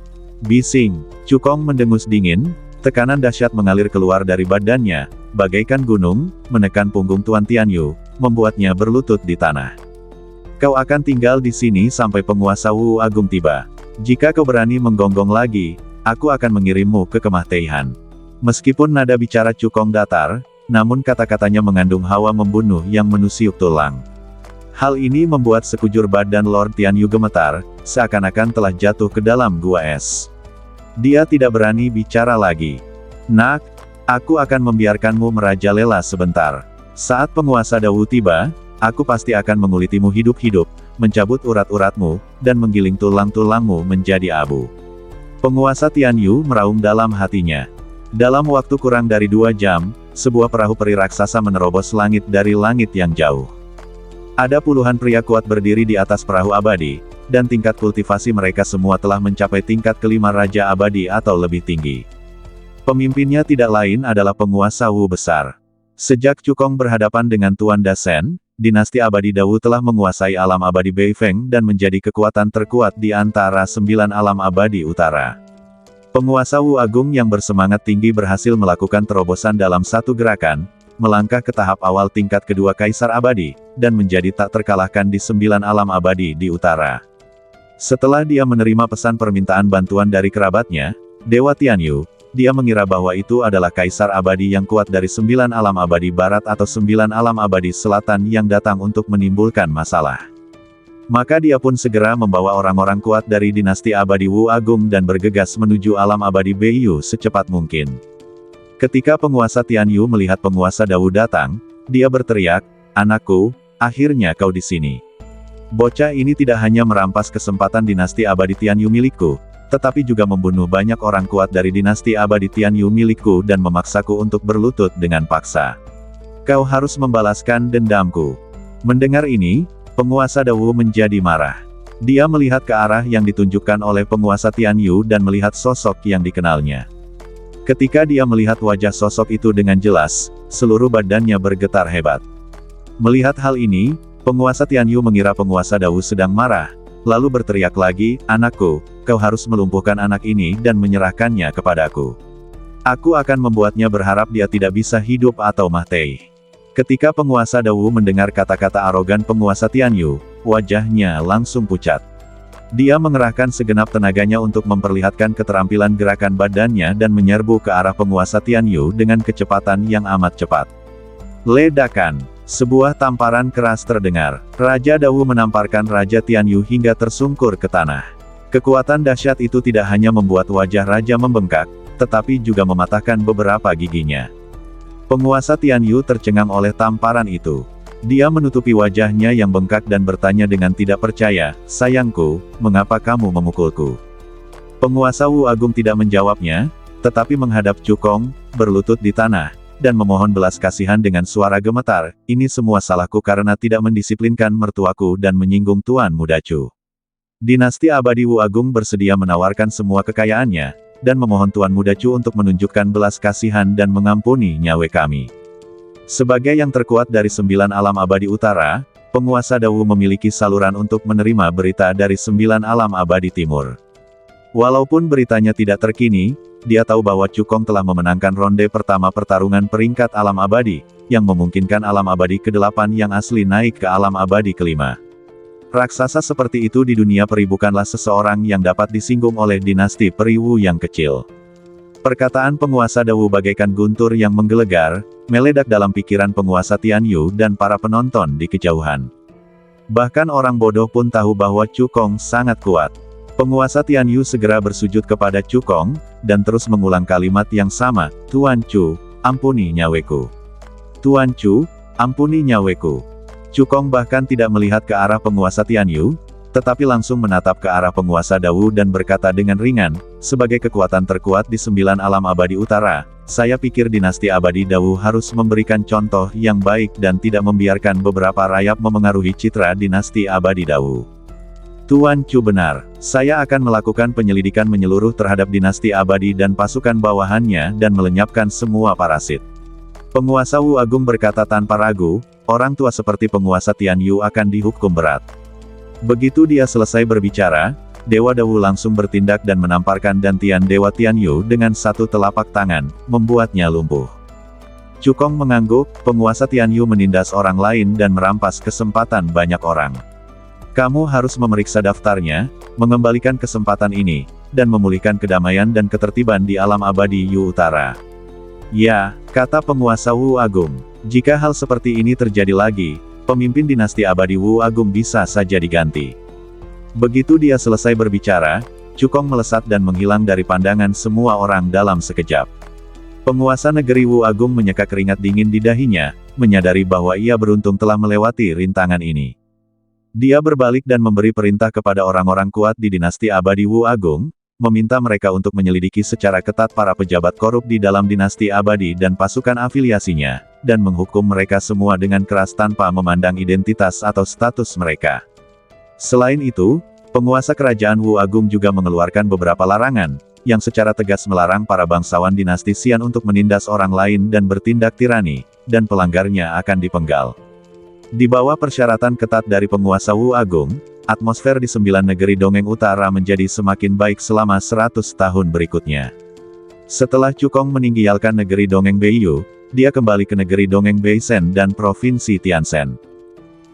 [SPEAKER 1] Bising, Cukong mendengus dingin, tekanan dahsyat mengalir keluar dari badannya, bagaikan gunung, menekan punggung Tuan Tianyu, membuatnya berlutut di tanah. Kau akan tinggal di sini sampai penguasa Wu Agung tiba. Jika kau berani menggonggong lagi, aku akan mengirimmu ke kematian. Meskipun nada bicara Cukong datar, namun kata-katanya mengandung hawa membunuh yang menusuk tulang. Hal ini membuat sekujur badan Lord Tianyu gemetar, seakan-akan telah jatuh ke dalam gua es. Dia tidak berani bicara lagi. Nak, aku akan membiarkanmu merajalela sebentar. Saat penguasa Dao tiba, aku pasti akan mengulitimu hidup-hidup, mencabut urat-uratmu, dan menggiling tulang-tulangmu menjadi abu. Penguasa Tianyu meraung dalam hatinya. Dalam waktu kurang dari 2 jam, sebuah perahu peri raksasa menerobos langit dari langit yang jauh. Ada puluhan pria kuat berdiri di atas perahu abadi, dan tingkat kultivasi mereka semua telah mencapai tingkat kelima Raja Abadi atau lebih tinggi. Pemimpinnya tidak lain adalah penguasa Wu besar. Sejak Cukong berhadapan dengan Tuan Dasen, dinasti abadi Dao telah menguasai alam abadi Beifeng dan menjadi kekuatan terkuat di antara 9 alam abadi utara. Penguasa Wu Agung yang bersemangat tinggi berhasil melakukan terobosan dalam satu gerakan, melangkah ke tahap awal tingkat kedua Kaisar Abadi, dan menjadi tak terkalahkan di 9 alam abadi di utara. Setelah dia menerima pesan permintaan bantuan dari kerabatnya, Dewa Tianyu, dia mengira bahwa itu adalah Kaisar Abadi yang kuat dari 9 alam abadi barat atau 9 alam abadi selatan yang datang untuk menimbulkan masalah. Maka dia pun segera membawa orang-orang kuat dari dinasti abadi Wu Agung dan bergegas menuju alam abadi Beiyu secepat mungkin. Ketika penguasa Tianyu melihat penguasa Dao datang, dia berteriak, "Anakku, akhirnya kau di sini." Bocah ini tidak hanya merampas kesempatan dinasti abadi Tianyu milikku, tetapi juga membunuh banyak orang kuat dari dinasti abadi Tianyu milikku dan memaksaku untuk berlutut dengan paksa. Kau harus membalaskan dendamku. Mendengar ini, penguasa Dao menjadi marah. Dia melihat ke arah yang ditunjukkan oleh penguasa Tianyu dan melihat sosok yang dikenalnya. Ketika dia melihat wajah sosok itu dengan jelas, seluruh badannya bergetar hebat. Melihat hal ini, penguasa Tianyu mengira penguasa Dao sedang marah, lalu berteriak lagi, "Anakku, kau harus melumpuhkan anak ini dan menyerahkannya kepadaku. Aku akan membuatnya berharap dia tidak bisa hidup atau mati." Ketika penguasa Dao mendengar kata-kata arogan penguasa Tianyu, wajahnya langsung pucat. Dia mengerahkan segenap tenaganya untuk memperlihatkan keterampilan gerakan badannya dan menyerbu ke arah penguasa Tianyu dengan kecepatan yang amat cepat. Ledakan. Sebuah tamparan keras terdengar. Raja Dawu menamparkan Raja Tianyu hingga tersungkur ke tanah. Kekuatan dahsyat itu tidak hanya membuat wajah raja membengkak, tetapi juga mematahkan beberapa giginya. Penguasa Tianyu tercengang oleh tamparan itu. Dia menutupi wajahnya yang bengkak dan bertanya dengan tidak percaya, "Sayangku, mengapa kamu memukulku?" Penguasa Wu Agung tidak menjawabnya, tetapi menghadap Cukong, berlutut di tanah, dan memohon belas kasihan dengan suara gemetar, "Ini semua salahku karena tidak mendisiplinkan mertuaku dan menyinggung Tuan Muda Chu. Dinasti Abadi Wu Agung bersedia menawarkan semua kekayaannya, dan memohon Tuan Muda Chu untuk menunjukkan belas kasihan dan mengampuni nyawa kami." Sebagai yang terkuat dari 9 alam abadi utara, penguasa Dawu memiliki saluran untuk menerima berita dari 9 alam abadi timur. Walaupun beritanya tidak terkini, dia tahu bahwa Cukong telah memenangkan ronde pertama pertarungan peringkat alam abadi, yang memungkinkan alam abadi ke-8 yang asli naik ke alam abadi ke-5. Raksasa seperti itu di dunia peri bukanlah seseorang yang dapat disinggung oleh dinasti peri Wu yang kecil. Perkataan penguasa Dawu bagaikan guntur yang menggelegar, meledak dalam pikiran penguasa Tianyu dan para penonton di kejauhan. Bahkan orang bodoh pun tahu bahwa Cukong sangat kuat. Penguasa Tianyu segera bersujud kepada Cukong, dan terus mengulang kalimat yang sama, "Tuan Chu, ampuni nyaweku. Tuan Chu, ampuni nyaweku." Cukong bahkan tidak melihat ke arah penguasa Tianyu, tetapi langsung menatap ke arah penguasa Dawu dan berkata dengan ringan, "Sebagai kekuatan terkuat di 9 alam abadi utara, saya pikir dinasti abadi Dawu harus memberikan contoh yang baik dan tidak membiarkan beberapa rayap memengaruhi citra dinasti abadi Dawu. Tuan Chu benar, saya akan melakukan penyelidikan menyeluruh terhadap dinasti abadi dan pasukan bawahannya dan melenyapkan semua parasit." Penguasa Wu Agung berkata tanpa ragu, orang tua seperti penguasa Tianyu akan dihukum berat. Begitu dia selesai berbicara, Dewa Dawu langsung bertindak dan menamparkan dantian Dewa Tianyu dengan satu telapak tangan, membuatnya lumpuh. Cukong mengangguk, penguasa Tianyu menindas orang lain dan merampas kesempatan banyak orang. "Kamu harus memeriksa daftarnya, mengembalikan kesempatan ini, dan memulihkan kedamaian dan ketertiban di alam abadi Yu Utara." "Ya," kata penguasa Wu Agung. "Jika hal seperti ini terjadi lagi, pemimpin dinasti abadi Wu Agung bisa saja diganti." Begitu dia selesai berbicara, Cukong melesat dan menghilang dari pandangan semua orang dalam sekejap. Penguasa negeri Wu Agung menyeka keringat dingin di dahinya, menyadari bahwa ia beruntung telah melewati rintangan ini. Dia berbalik dan memberi perintah kepada orang-orang kuat di dinasti abadi Wu Agung, meminta mereka untuk menyelidiki secara ketat para pejabat korup di dalam dinasti abadi dan pasukan afiliasinya, dan menghukum mereka semua dengan keras tanpa memandang identitas atau status mereka. Selain itu, penguasa kerajaan Wu Agung juga mengeluarkan beberapa larangan, yang secara tegas melarang para bangsawan dinasti Xian untuk menindas orang lain dan bertindak tirani, dan pelanggarnya akan dipenggal. Di bawah persyaratan ketat dari penguasa Wu Agung, atmosfer di 9 negeri Dongeng Utara menjadi semakin baik selama 100 tahun berikutnya. Setelah Cukong meninggalkan negeri Dongeng Beiyu, dia kembali ke negeri Dongeng Beisen dan provinsi Tianzhen.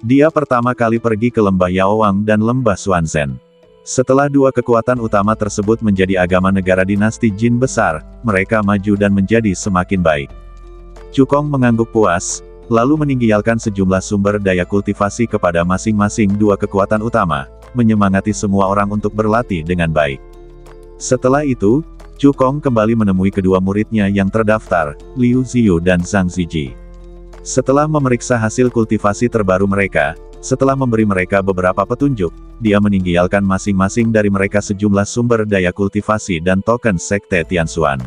[SPEAKER 1] Dia pertama kali pergi ke lembah Yaowang dan lembah Xuanzhen. Setelah dua kekuatan utama tersebut menjadi agama negara dinasti Jin besar, mereka maju dan menjadi semakin baik. Cukong mengangguk puas, lalu meninggalkan sejumlah sumber daya kultivasi kepada masing-masing dua kekuatan utama, menyemangati semua orang untuk berlatih dengan baik. Setelah itu, Cukong kembali menemui kedua muridnya yang terdaftar, Liu Ziyu dan Zhang Ziji. Setelah memeriksa hasil kultivasi terbaru mereka, setelah memberi mereka beberapa petunjuk, dia meninggalkan masing-masing dari mereka sejumlah sumber daya kultivasi dan token sekte Tianxuan.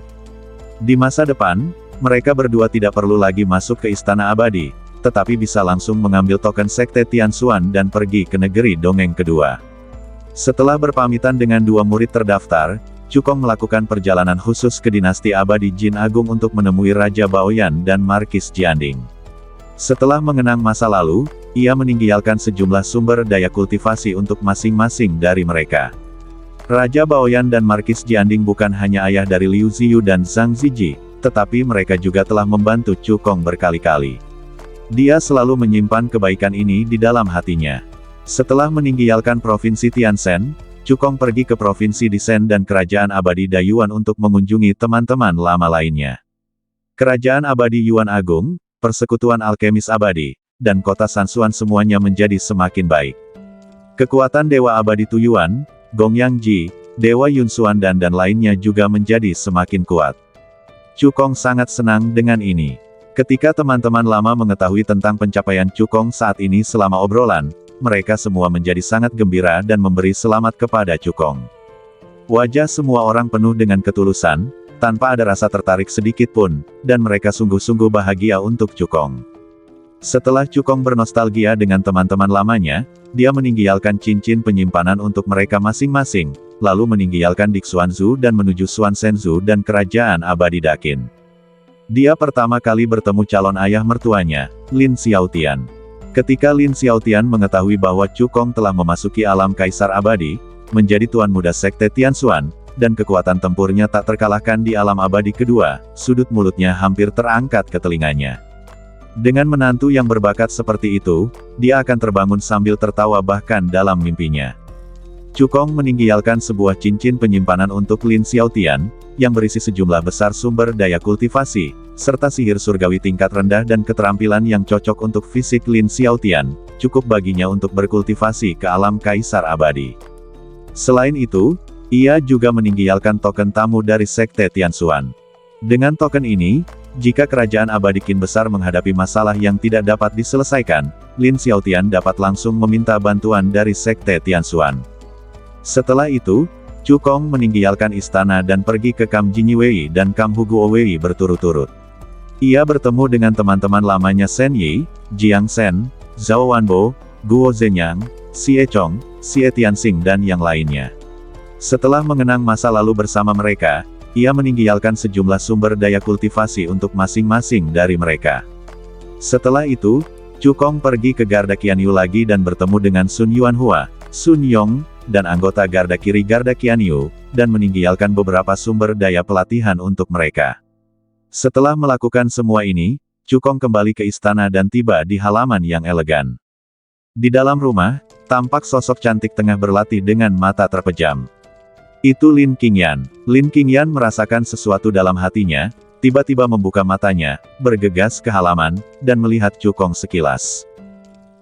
[SPEAKER 1] Di masa depan, mereka berdua tidak perlu lagi masuk ke Istana Abadi, tetapi bisa langsung mengambil token sekte Tianxuan dan pergi ke negeri Dongeng kedua. Setelah berpamitan dengan dua murid terdaftar, Cukong melakukan perjalanan khusus ke dinasti Abadi Jin Agung untuk menemui Raja Baoyan dan Markis Jianding. Setelah mengenang masa lalu, ia meninggalkan sejumlah sumber daya kultivasi untuk masing-masing dari mereka. Raja Baoyan dan Markis Jianding bukan hanya ayah dari Liu Ziyu dan Zhang Ziji, tetapi mereka juga telah membantu Cukong berkali-kali. Dia selalu menyimpan kebaikan ini di dalam hatinya. Setelah meninggalkan provinsi Tianzhen, Cukong pergi ke provinsi Disen dan kerajaan abadi Dayuan untuk mengunjungi teman-teman lama lainnya. Kerajaan abadi Yuan Agung, persekutuan alkemis abadi, dan kota Sansuan semuanya menjadi semakin baik. Kekuatan Dewa Abadi Tuyuan, Gongyang Ji, Dewa Yunsuan dan lainnya juga menjadi semakin kuat. Cukong sangat senang dengan ini. Ketika teman-teman lama mengetahui tentang pencapaian Cukong saat ini selama obrolan, mereka semua menjadi sangat gembira dan memberi selamat kepada Cukong. Wajah semua orang penuh dengan ketulusan, tanpa ada rasa tertarik sedikit pun, dan mereka sungguh-sungguh bahagia untuk Cukong. Setelah Cukong bernostalgia dengan teman-teman lamanya, dia meninggalkan cincin penyimpanan untuk mereka masing-masing, lalu meninggalkan Dixuanzu dan menuju Suansenzu dan kerajaan abadi Dakin. Dia pertama kali bertemu calon ayah mertuanya, Lin Xiaotian. Ketika Lin Xiaotian mengetahui bahwa Cukong telah memasuki alam Kaisar Abadi, menjadi tuan muda Sekte Tianxuan, dan kekuatan tempurnya tak terkalahkan di alam abadi kedua, sudut mulutnya hampir terangkat ke telinganya. Dengan menantu yang berbakat seperti itu, dia akan terbangun sambil tertawa bahkan dalam mimpinya. Cukong meninggalkan sebuah cincin penyimpanan untuk Lin Xiaotian, yang berisi sejumlah besar sumber daya kultivasi, serta sihir surgawi tingkat rendah dan keterampilan yang cocok untuk fisik Lin Xiaotian, cukup baginya untuk berkultivasi ke alam Kaisar Abadi. Selain itu, ia juga meninggalkan token tamu dari Sekte Tianxuan. Dengan token ini, jika kerajaan abadi Qin besar menghadapi masalah yang tidak dapat diselesaikan, Lin Xiaotian dapat langsung meminta bantuan dari Sekte Tianxuan. Setelah itu, Cukong meninggalkan istana dan pergi ke Kam Jinyiwei dan Kam Huguowei berturut-turut. Ia bertemu dengan teman-teman lamanya Shen Yi, Jiang Shen, Zhao Wanbo, Guo Zhenyang, Xie Chong, Xie Tianxing dan yang lainnya. Setelah mengenang masa lalu bersama mereka, ia meninggalkan sejumlah sumber daya kultivasi untuk masing-masing dari mereka. Setelah itu, Cukong pergi ke Garda Qianyu lagi dan bertemu dengan Sun Yuanhua, Sun Yong, dan anggota Garda Kiri Garda Qianyu, dan meninggalkan beberapa sumber daya pelatihan untuk mereka. Setelah melakukan semua ini, Cukong kembali ke istana dan tiba di halaman yang elegan. Di dalam rumah, tampak sosok cantik tengah berlatih dengan mata terpejam. Itu Lin Qingyan. Lin Qingyan merasakan sesuatu dalam hatinya, tiba-tiba membuka matanya, bergegas ke halaman, dan melihat Cukong sekilas.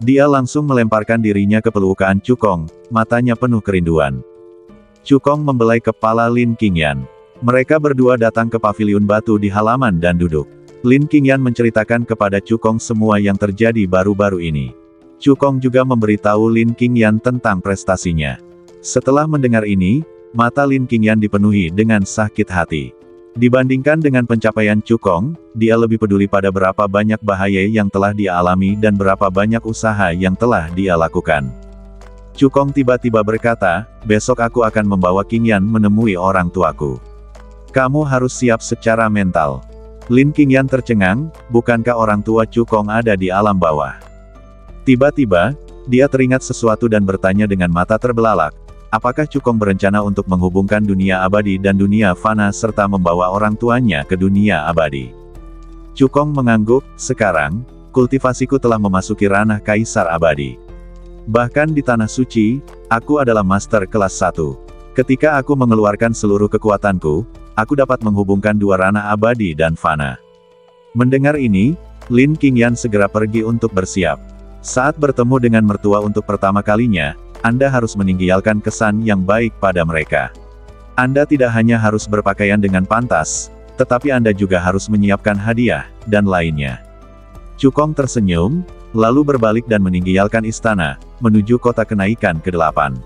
[SPEAKER 1] Dia langsung melemparkan dirinya ke pelukan Cukong, matanya penuh kerinduan. Cukong membelai kepala Lin Qingyan. Mereka berdua datang ke paviliun batu di halaman dan duduk. Lin Qingyan menceritakan kepada Cukong semua yang terjadi baru-baru ini. Cukong juga memberitahu Lin Qingyan tentang prestasinya. Setelah mendengar ini, mata Lin Qingyan dipenuhi dengan sakit hati. Dibandingkan dengan pencapaian Cukong, dia lebih peduli pada berapa banyak bahaya yang telah dia alami dan berapa banyak usaha yang telah dia lakukan. Cukong tiba-tiba berkata, besok aku akan membawa Qingyan menemui orang tuaku. Kamu harus siap secara mental. Lin Qingyan tercengang, bukankah orang tua Cukong ada di alam bawah? Tiba-tiba, dia teringat sesuatu dan bertanya dengan mata terbelalak, apakah Cukong berencana untuk menghubungkan dunia abadi dan dunia fana serta membawa orang tuanya ke dunia abadi? Cukong mengangguk, sekarang, kultivasiku telah memasuki ranah Kaisar Abadi. Bahkan di Tanah Suci, aku adalah Master kelas 1. Ketika aku mengeluarkan seluruh kekuatanku, aku dapat menghubungkan dua ranah abadi dan fana. Mendengar ini, Lin Qingyan segera pergi untuk bersiap. Saat bertemu dengan mertua untuk pertama kalinya, Anda harus meninggalkan kesan yang baik pada mereka. Anda tidak hanya harus berpakaian dengan pantas, tetapi Anda juga harus menyiapkan hadiah, dan lainnya. Cukong tersenyum, lalu berbalik dan meninggalkan istana, menuju kota kenaikan ke-8.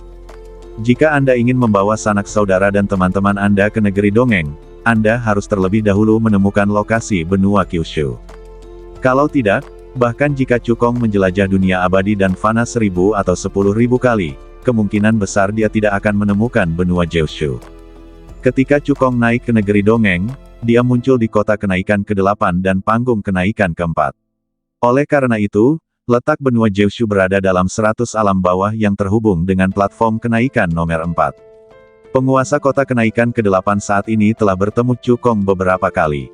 [SPEAKER 1] Jika Anda ingin membawa sanak saudara dan teman-teman Anda ke negeri dongeng, Anda harus terlebih dahulu menemukan lokasi benua Kyushu. Kalau tidak, bahkan jika Cukong menjelajah dunia abadi dan fana 1000 atau 10.000 kali, kemungkinan besar dia tidak akan menemukan benua Jeoshu. Ketika Cukong naik ke negeri dongeng, dia muncul di kota kenaikan ke-8 dan panggung kenaikan ke-4. Oleh karena itu, letak benua Jeoshu berada dalam 100 alam bawah yang terhubung dengan platform kenaikan nomor 4. Penguasa kota kenaikan ke-8 saat ini telah bertemu Cukong beberapa kali.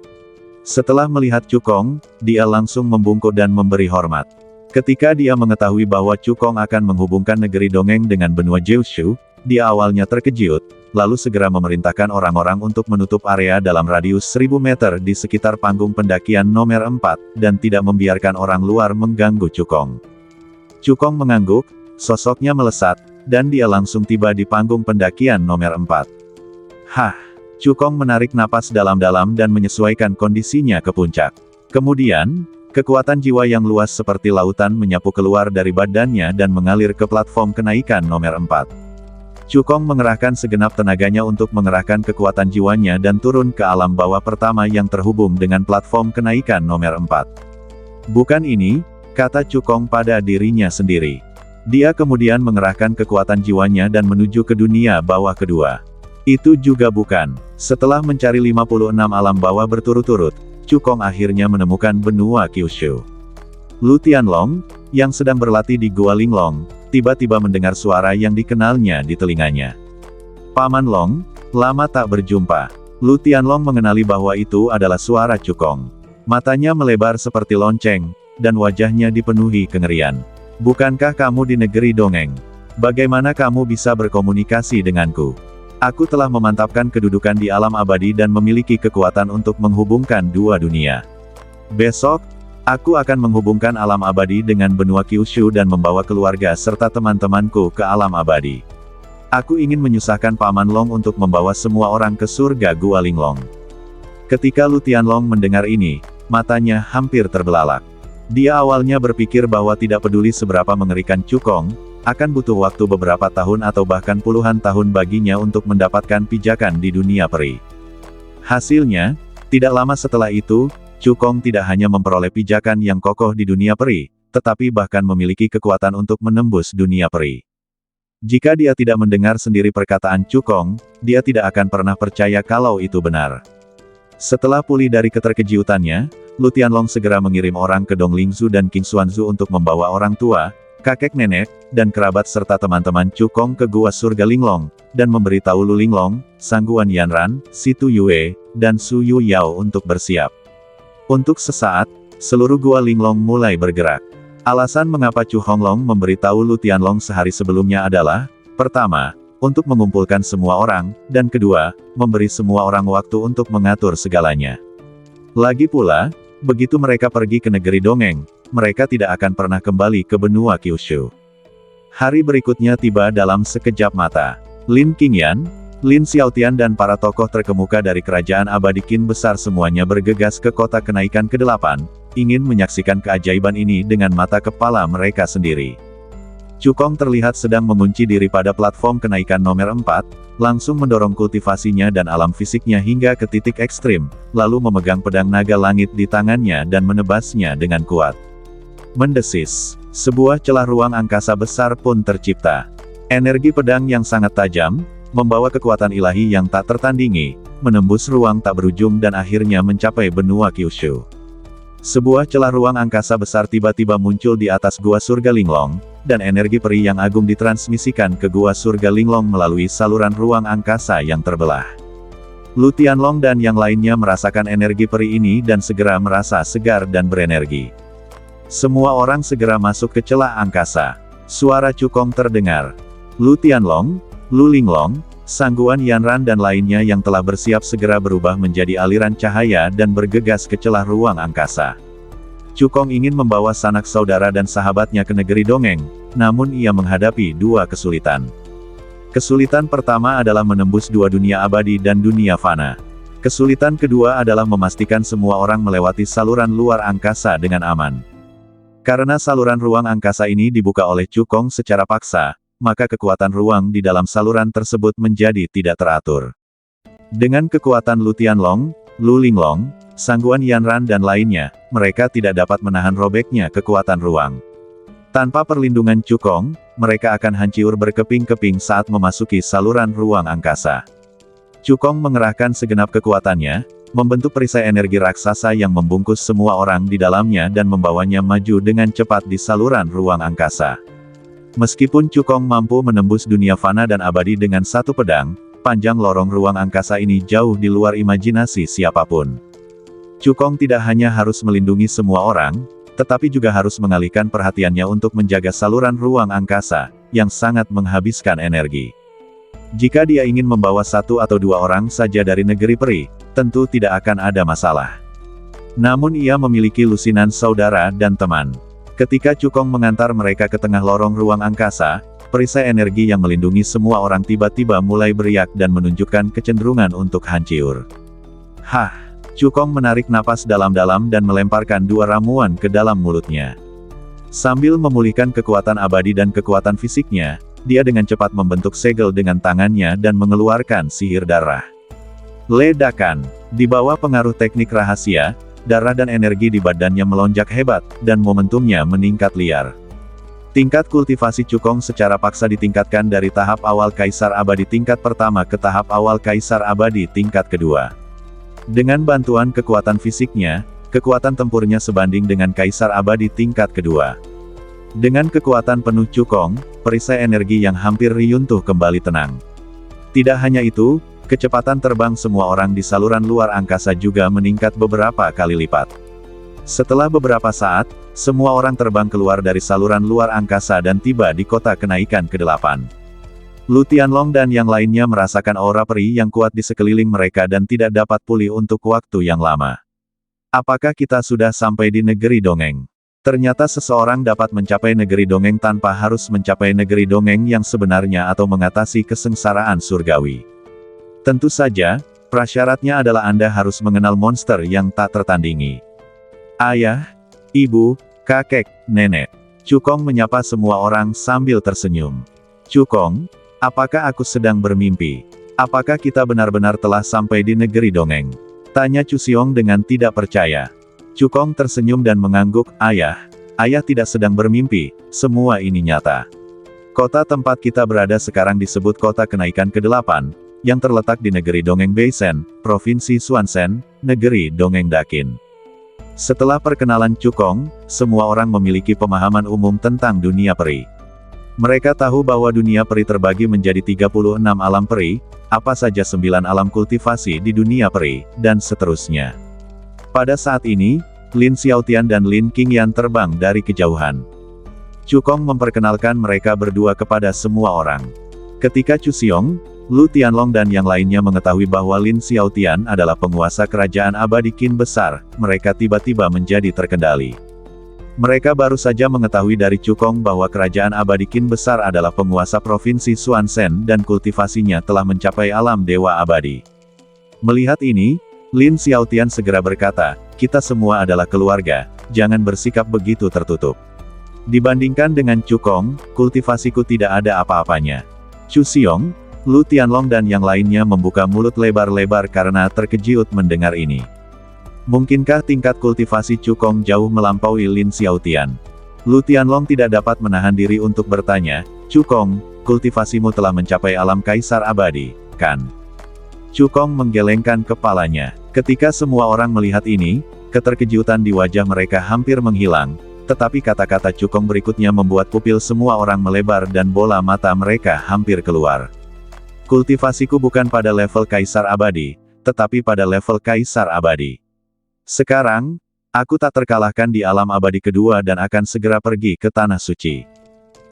[SPEAKER 1] Setelah melihat Cukong, dia langsung membungkuk dan memberi hormat. Ketika dia mengetahui bahwa Cukong akan menghubungkan negeri dongeng dengan benua Jeoshu, dia awalnya terkejut, lalu segera memerintahkan orang-orang untuk menutup area dalam radius 1000 meter di sekitar panggung pendakian nomor 4, dan tidak membiarkan orang luar mengganggu Cukong. Cukong mengangguk, sosoknya melesat, dan dia langsung tiba di panggung pendakian nomor 4. Hah! Cukong menarik napas dalam-dalam dan menyesuaikan kondisinya ke puncak. Kemudian, kekuatan jiwa yang luas seperti lautan menyapu keluar dari badannya dan mengalir ke platform kenaikan nomor 4. Cukong mengerahkan segenap tenaganya untuk mengerahkan kekuatan jiwanya dan turun ke alam bawah pertama yang terhubung dengan platform kenaikan nomor 4. Bukan ini, kata Cukong pada dirinya sendiri. Dia kemudian mengerahkan kekuatan jiwanya dan menuju ke dunia bawah kedua. Itu juga bukan. Setelah mencari 56 alam bawah berturut-turut, Cukong akhirnya menemukan benua Kyushu. Lu Tianlong, yang sedang berlatih di Gua Linglong, tiba-tiba mendengar suara yang dikenalnya di telinganya. Paman Long, lama tak berjumpa. Lu Tianlong mengenali bahwa itu adalah suara Cukong. Matanya melebar seperti lonceng, dan wajahnya dipenuhi kengerian. Bukankah kamu di negeri dongeng? Bagaimana kamu bisa berkomunikasi denganku? Aku telah memantapkan kedudukan di alam abadi dan memiliki kekuatan untuk menghubungkan dua dunia. Besok, aku akan menghubungkan alam abadi dengan benua Kyushu dan membawa keluarga serta teman-temanku ke alam abadi. Aku ingin menyusahkan Paman Long untuk membawa semua orang ke surga Gua Linglong. Ketika Lu Tianlong mendengar ini, matanya hampir terbelalak. Dia awalnya berpikir bahwa tidak peduli seberapa mengerikan Cukong, akan butuh waktu beberapa tahun atau bahkan puluhan tahun baginya untuk mendapatkan pijakan di dunia peri. Hasilnya, tidak lama setelah itu, Cukong tidak hanya memperoleh pijakan yang kokoh di dunia peri, tetapi bahkan memiliki kekuatan untuk menembus dunia peri. Jika dia tidak mendengar sendiri perkataan Cukong, dia tidak akan pernah percaya kalau itu benar. Setelah pulih dari keterkejutannya, Lu Tianlong segera mengirim orang ke Donglingzhu dan Qingxuanzhu untuk membawa orang tua, kakek nenek, dan kerabat serta teman-teman Cukong ke Gua Surga Linglong, dan memberitahu Lu Linglong, Sangguan Yanran, Situ Yue, dan Su Yu Yao untuk bersiap. Untuk sesaat, seluruh Gua Linglong mulai bergerak. Alasan mengapa Chu Honglong memberitahu Lu Tianlong sehari sebelumnya adalah, pertama, untuk mengumpulkan semua orang, dan kedua, memberi semua orang waktu untuk mengatur segalanya. Lagi pula, begitu mereka pergi ke negeri dongeng, mereka tidak akan pernah kembali ke benua Kyushu. Hari berikutnya tiba dalam sekejap mata. Lin Qingyan, Lin Xiaotian dan para tokoh terkemuka dari kerajaan abadi Qin besar semuanya bergegas ke kota kenaikan ke-8, ingin menyaksikan keajaiban ini dengan mata kepala mereka sendiri. Cukong terlihat sedang mengunci diri pada platform kenaikan nomor 4, langsung mendorong kultivasinya dan alam fisiknya hingga ke titik ekstrim, lalu memegang pedang naga langit di tangannya dan menebasnya dengan kuat. Mendesis, sebuah celah ruang angkasa besar pun tercipta. Energi pedang yang sangat tajam, membawa kekuatan ilahi yang tak tertandingi, menembus ruang tak berujung dan akhirnya mencapai benua Kyushu. Sebuah celah ruang angkasa besar tiba-tiba muncul di atas Gua Surga Linglong, dan energi peri yang agung ditransmisikan ke Gua Surga Linglong melalui saluran ruang angkasa yang terbelah. Lu Tianlong dan yang lainnya merasakan energi peri ini dan segera merasa segar dan berenergi. Semua orang segera masuk ke celah angkasa. Suara Cukong terdengar. Lu Tianlong, Lu Linglong, Sangguan Yanran dan lainnya yang telah bersiap segera berubah menjadi aliran cahaya dan bergegas ke celah ruang angkasa. Cukong ingin membawa sanak saudara dan sahabatnya ke negeri dongeng, namun ia menghadapi dua kesulitan. Kesulitan pertama adalah menembus dua dunia abadi dan dunia fana. Kesulitan kedua adalah memastikan semua orang melewati saluran luar angkasa dengan aman. Karena saluran ruang angkasa ini dibuka oleh Cukong secara paksa, maka kekuatan ruang di dalam saluran tersebut menjadi tidak teratur. Dengan kekuatan Lu Tianlong, Lu Linglong, Sangguan Yanran dan lainnya, mereka tidak dapat menahan robeknya kekuatan ruang. Tanpa perlindungan Cukong, mereka akan hancur berkeping-keping saat memasuki saluran ruang angkasa. Cukong mengerahkan segenap kekuatannya, membentuk perisai energi raksasa yang membungkus semua orang di dalamnya dan membawanya maju dengan cepat di saluran ruang angkasa. Meskipun Cukong mampu menembus dunia fana dan abadi dengan satu pedang, panjang lorong ruang angkasa ini jauh di luar imajinasi siapapun. Cukong tidak hanya harus melindungi semua orang, tetapi juga harus mengalihkan perhatiannya untuk menjaga saluran ruang angkasa, yang sangat menghabiskan energi. Jika dia ingin membawa satu atau dua orang saja dari negeri peri, tentu tidak akan ada masalah. Namun ia memiliki lusinan saudara dan teman. Ketika Cukong mengantar mereka ke tengah lorong ruang angkasa, perisai energi yang melindungi semua orang tiba-tiba mulai beriak dan menunjukkan kecenderungan untuk hancur. Hah! Cukong menarik napas dalam-dalam dan melemparkan dua ramuan ke dalam mulutnya. Sambil memulihkan kekuatan abadi dan kekuatan fisiknya, dia dengan cepat membentuk segel dengan tangannya dan mengeluarkan sihir darah. Ledakan. Di bawah pengaruh teknik rahasia, darah dan energi di badannya melonjak hebat, dan momentumnya meningkat liar. Tingkat kultivasi Cukong secara paksa ditingkatkan dari tahap awal Kaisar Abadi tingkat pertama ke tahap awal Kaisar Abadi tingkat kedua. Dengan bantuan kekuatan fisiknya, kekuatan tempurnya sebanding dengan Kaisar Abadi tingkat kedua. Dengan kekuatan penuh Cukong, perisai energi yang hampir runtuh kembali tenang. Tidak hanya itu, kecepatan terbang semua orang di saluran luar angkasa juga meningkat beberapa kali lipat. Setelah beberapa saat, semua orang terbang keluar dari saluran luar angkasa dan tiba di kota kenaikan ke-8. Lu Tianlong dan yang lainnya merasakan aura peri yang kuat di sekeliling mereka dan tidak dapat pulih untuk waktu yang lama. Apakah kita sudah sampai di negeri dongeng? Ternyata seseorang dapat mencapai negeri dongeng tanpa harus mencapai negeri dongeng yang sebenarnya atau mengatasi kesengsaraan surgawi. Tentu saja, prasyaratnya adalah Anda harus mengenal monster yang tak tertandingi. Ayah, ibu, kakek, nenek. Cukong menyapa semua orang sambil tersenyum. Cukong, apakah aku sedang bermimpi? Apakah kita benar-benar telah sampai di negeri dongeng? Tanya Cusiong dengan tidak percaya. Cukong tersenyum dan mengangguk, ayah tidak sedang bermimpi, semua ini nyata. Kota tempat kita berada sekarang disebut Kota Kenaikan ke-8, yang terletak di negeri Dongeng Beisen, Provinsi Suansen, negeri Dongeng Dakin. Setelah perkenalan Cukong, semua orang memiliki pemahaman umum tentang dunia peri. Mereka tahu bahwa dunia peri terbagi menjadi 36 alam peri, apa saja 9 alam kultivasi di dunia peri, dan seterusnya. Pada saat ini, Lin Xiaotian dan Lin Qingyan terbang dari kejauhan. Cukong memperkenalkan mereka berdua kepada semua orang. Ketika Cusiong, Lu Tianlong dan yang lainnya mengetahui bahwa Lin Xiaotian adalah penguasa kerajaan abadi Qin besar, mereka tiba-tiba menjadi terkendali. Mereka baru saja mengetahui dari Cukong bahwa kerajaan abadi Qin besar adalah penguasa provinsi Suansen dan kultivasinya telah mencapai alam dewa abadi. Melihat ini, Lin Xiaotian segera berkata, kita semua adalah keluarga, jangan bersikap begitu tertutup. Dibandingkan dengan Cukong, kultivasiku tidak ada apa-apanya. Cusiong, Lu Tianlong dan yang lainnya membuka mulut lebar-lebar karena terkejut mendengar ini. Mungkinkah tingkat kultivasi Cukong jauh melampaui Lin Xiaotian? Lu Tianlong tidak dapat menahan diri untuk bertanya, Cukong, kultivasimu telah mencapai alam Kaisar Abadi, kan? Cukong menggelengkan kepalanya. Ketika semua orang melihat ini, keterkejutan di wajah mereka hampir menghilang, tetapi kata-kata Cukong berikutnya membuat pupil semua orang melebar dan bola mata mereka hampir keluar. Kultivasiku bukan pada level Kaisar Abadi, tetapi pada level Kaisar Abadi. Sekarang, aku tak terkalahkan di alam abadi kedua dan akan segera pergi ke Tanah Suci.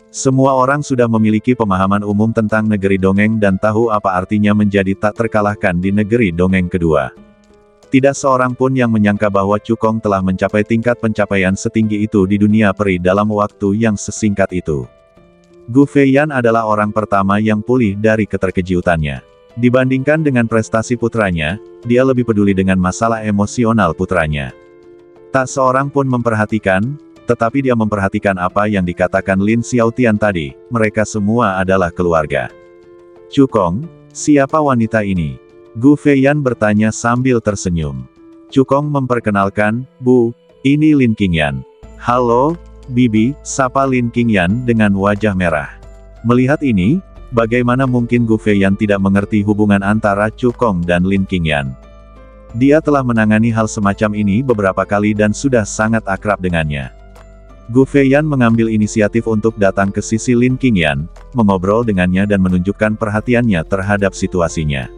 [SPEAKER 1] Semua orang sudah memiliki pemahaman umum tentang negeri dongeng dan tahu apa artinya menjadi tak terkalahkan di negeri dongeng kedua. Tidak seorang pun yang menyangka bahwa Cukong telah mencapai tingkat pencapaian setinggi itu di dunia peri dalam waktu yang sesingkat itu. Gu Feiyan adalah orang pertama yang pulih dari keterkejutannya. Dibandingkan dengan prestasi putranya, dia lebih peduli dengan masalah emosional putranya. Tak seorang pun memperhatikan, tetapi dia memperhatikan apa yang dikatakan Lin Xiaotian tadi, mereka semua adalah keluarga. Cukong, siapa wanita ini? Gu Feiyan bertanya sambil tersenyum. Cukong memperkenalkan, Bu, ini Lin Qingyan. Halo, Bibi, sapa Lin Qingyan dengan wajah merah. Melihat ini, bagaimana mungkin Gu Feiyan tidak mengerti hubungan antara Cukong dan Lin Qingyan? Dia telah menangani hal semacam ini beberapa kali dan sudah sangat akrab dengannya. Gu Feiyan mengambil inisiatif untuk datang ke sisi Lin Qingyan, mengobrol dengannya dan menunjukkan perhatiannya terhadap situasinya.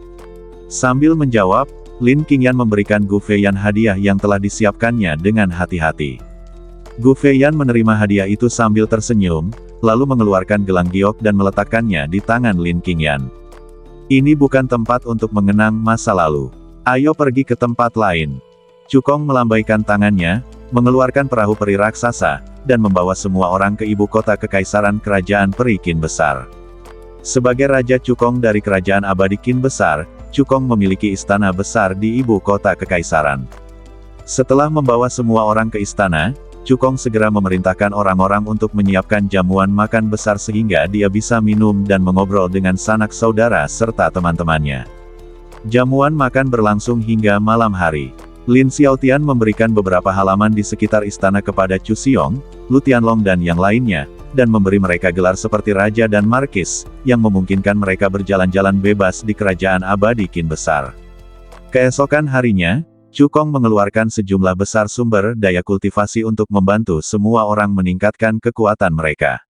[SPEAKER 1] Sambil menjawab, Lin Qingyan memberikan Gu Feiyan hadiah yang telah disiapkannya dengan hati-hati. Gu Feiyan menerima hadiah itu sambil tersenyum, lalu mengeluarkan gelang giok dan meletakkannya di tangan Lin Qingyan. Ini bukan tempat untuk mengenang masa lalu. Ayo pergi ke tempat lain. Cukong melambaikan tangannya, mengeluarkan perahu peri raksasa, dan membawa semua orang ke ibu kota kekaisaran kerajaan peri Qin besar. Sebagai Raja Cukong dari kerajaan abadi Qin besar, Cukong memiliki istana besar di ibu kota kekaisaran. Setelah membawa semua orang ke istana, Cukong segera memerintahkan orang-orang untuk menyiapkan jamuan makan besar sehingga dia bisa minum dan mengobrol dengan sanak saudara serta teman-temannya. Jamuan makan berlangsung hingga malam hari. Lin Xiaotian memberikan beberapa halaman di sekitar istana kepada Chu Xiong, Lu Tianlong dan yang lainnya, dan memberi mereka gelar seperti Raja dan Markis, yang memungkinkan mereka berjalan-jalan bebas di kerajaan abadi Qin besar. Keesokan harinya, Cukong mengeluarkan sejumlah besar sumber daya kultivasi untuk membantu semua orang meningkatkan kekuatan mereka.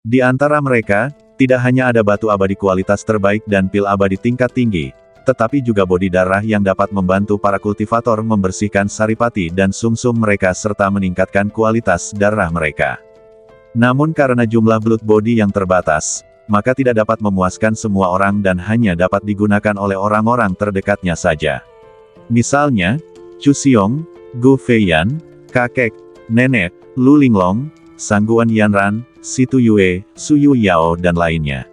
[SPEAKER 1] Di antara mereka, tidak hanya ada batu abadi kualitas terbaik dan pil abadi tingkat tinggi, tetapi juga bodi darah yang dapat membantu para kultivator membersihkan saripati dan sumsum mereka serta meningkatkan kualitas darah mereka. Namun karena jumlah blood body yang terbatas, maka tidak dapat memuaskan semua orang dan hanya dapat digunakan oleh orang-orang terdekatnya saja. Misalnya, Chu Xiong, Gu Feiyan, kakek, nenek, Lu Linglong, Sangguan Yanran, Situ Yue, Su Yu Yao dan lainnya.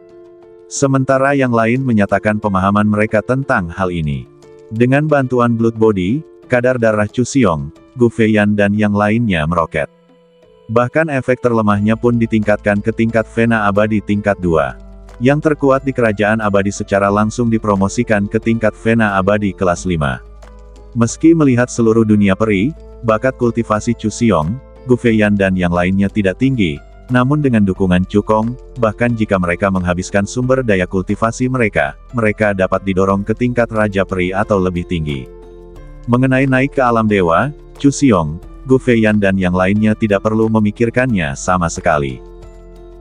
[SPEAKER 1] Sementara yang lain menyatakan pemahaman mereka tentang hal ini. Dengan bantuan blood body, kadar darah Chu Xiong, Gu Feiyan dan yang lainnya meroket. Bahkan efek terlemahnya pun ditingkatkan ke tingkat Vena abadi tingkat 2. Yang terkuat di kerajaan abadi secara langsung dipromosikan ke tingkat Vena abadi kelas 5. Meski melihat seluruh dunia peri, bakat kultivasi Chu Xiong, Gu Feiyan dan yang lainnya tidak tinggi, namun dengan dukungan Cukong, bahkan jika mereka menghabiskan sumber daya kultivasi mereka, mereka dapat didorong ke tingkat Raja Peri atau lebih tinggi. Mengenai naik ke alam dewa, Chu Xiong, Gu Feiyan dan yang lainnya tidak perlu memikirkannya sama sekali.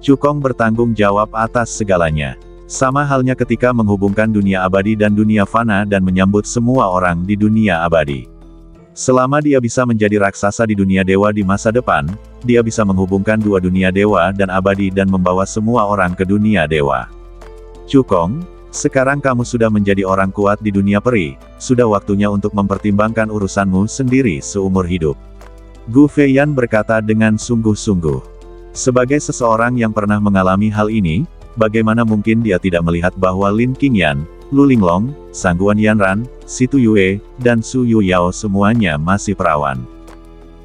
[SPEAKER 1] Cukong bertanggung jawab atas segalanya. Sama halnya ketika menghubungkan dunia abadi dan dunia fana dan menyambut semua orang di dunia abadi. Selama dia bisa menjadi raksasa di dunia dewa di masa depan, dia bisa menghubungkan dua dunia dewa dan abadi dan membawa semua orang ke dunia dewa. Cukong, sekarang kamu sudah menjadi orang kuat di dunia peri, sudah waktunya untuk mempertimbangkan urusanmu sendiri seumur hidup. Gu Feiyan berkata dengan sungguh-sungguh. Sebagai seseorang yang pernah mengalami hal ini, bagaimana mungkin dia tidak melihat bahwa Lin Qingyan, Lu Linglong, Sangguan Yanran, Situ Yue, dan Su Yu Yao semuanya masih perawan.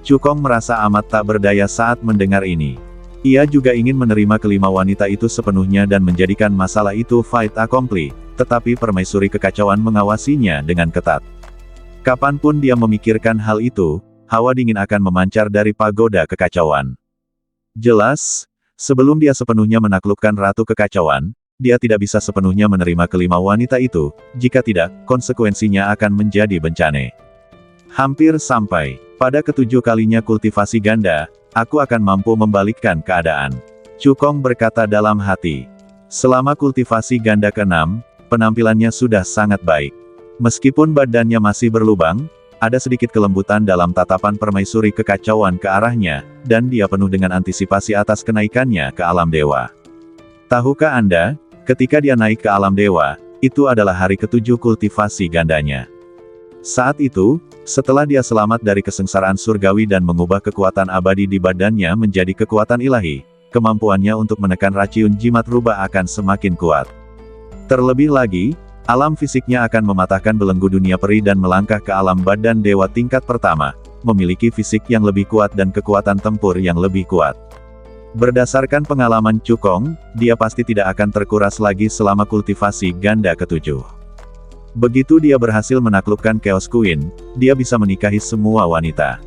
[SPEAKER 1] Cukong merasa amat tak berdaya saat mendengar ini. Ia juga ingin menerima kelima wanita itu sepenuhnya dan menjadikan masalah itu fait accompli, tetapi permaisuri kekacauan mengawasinya dengan ketat. Kapanpun dia memikirkan hal itu, hawa dingin akan memancar dari pagoda kekacauan. Jelas, sebelum dia sepenuhnya menaklukkan Ratu Kekacauan, dia tidak bisa sepenuhnya menerima kelima wanita itu, jika tidak, konsekuensinya akan menjadi bencana. Hampir sampai, pada ketujuh kalinya kultivasi ganda, aku akan mampu membalikkan keadaan. Cukong berkata dalam hati. Selama kultivasi ganda ke-6, penampilannya sudah sangat baik. Meskipun badannya masih berlubang, ada sedikit kelembutan dalam tatapan permaisuri kekacauan ke arahnya, dan dia penuh dengan antisipasi atas kenaikannya ke alam dewa. Tahukah Anda, ketika dia naik ke alam dewa, itu adalah hari ke-7 kultivasi gandanya. Saat itu, setelah dia selamat dari kesengsaraan surgawi dan mengubah kekuatan abadi di badannya menjadi kekuatan ilahi, kemampuannya untuk menekan raciun jimat rubah akan semakin kuat. Terlebih lagi, alam fisiknya akan mematahkan belenggu dunia peri dan melangkah ke alam badan dewa tingkat pertama, memiliki fisik yang lebih kuat dan kekuatan tempur yang lebih kuat. Berdasarkan pengalaman Cukong, dia pasti tidak akan terkuras lagi selama kultivasi ganda ke-7. Begitu dia berhasil menaklukkan Chaos Queen, dia bisa menikahi semua wanita.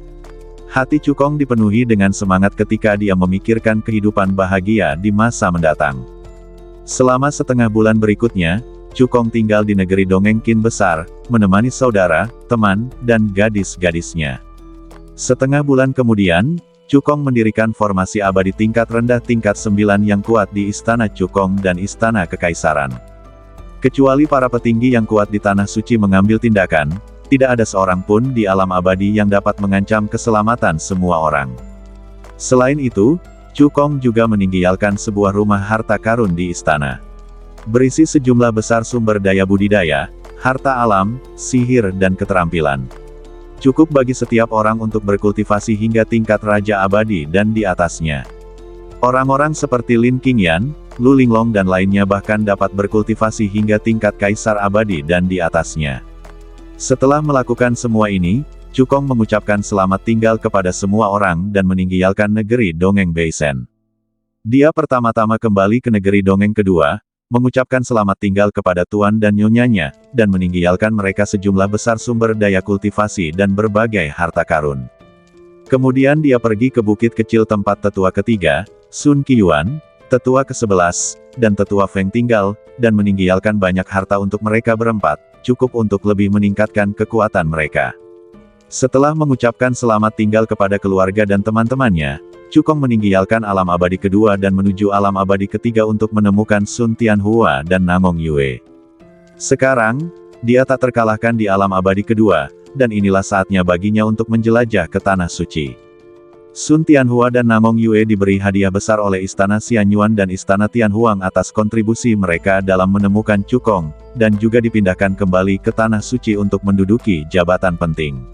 [SPEAKER 1] Hati Cukong dipenuhi dengan semangat ketika dia memikirkan kehidupan bahagia di masa mendatang. Selama setengah bulan berikutnya, Cukong tinggal di negeri dongeng Qin besar, menemani saudara, teman, dan gadis-gadisnya. Setengah bulan kemudian, Cukong mendirikan formasi abadi tingkat rendah tingkat 9 yang kuat di Istana Cukong dan Istana Kekaisaran. Kecuali para petinggi yang kuat di Tanah Suci mengambil tindakan, tidak ada seorang pun di alam abadi yang dapat mengancam keselamatan semua orang. Selain itu, Cukong juga meninggalkan sebuah rumah harta karun di istana. berisi sejumlah besar sumber daya budidaya, harta alam, sihir dan keterampilan. Cukup bagi setiap orang untuk berkultivasi hingga tingkat Raja Abadi dan di atasnya. Orang-orang seperti Lin Qingyan, Lu Linglong dan lainnya bahkan dapat berkultivasi hingga tingkat Kaisar Abadi dan di atasnya. Setelah melakukan semua ini, Cukong mengucapkan selamat tinggal kepada semua orang dan meninggalkan negeri dongeng Beisen. Dia pertama-tama kembali ke negeri dongeng kedua, mengucapkan selamat tinggal kepada tuan dan nyonyanya, dan meninggalkan mereka sejumlah besar sumber daya kultivasi dan berbagai harta karun. Kemudian dia pergi ke bukit kecil tempat tetua ketiga, Sun Qiuan, tetua ke-11, dan tetua Feng tinggal, dan meninggalkan banyak harta untuk mereka berempat, cukup untuk lebih meningkatkan kekuatan mereka. Setelah mengucapkan selamat tinggal kepada keluarga dan teman-temannya, Cukong meninggalkan alam abadi kedua dan menuju alam abadi ketiga untuk menemukan Sun Tianhua dan Namong Yue. Sekarang, dia tak terkalahkan di alam abadi kedua, dan inilah saatnya baginya untuk menjelajah ke Tanah Suci. Sun Tianhua dan Namong Yue diberi hadiah besar oleh Istana Xianyuan dan Istana Tianhuang atas kontribusi mereka dalam menemukan Cukong, dan juga dipindahkan kembali ke Tanah Suci untuk menduduki jabatan penting.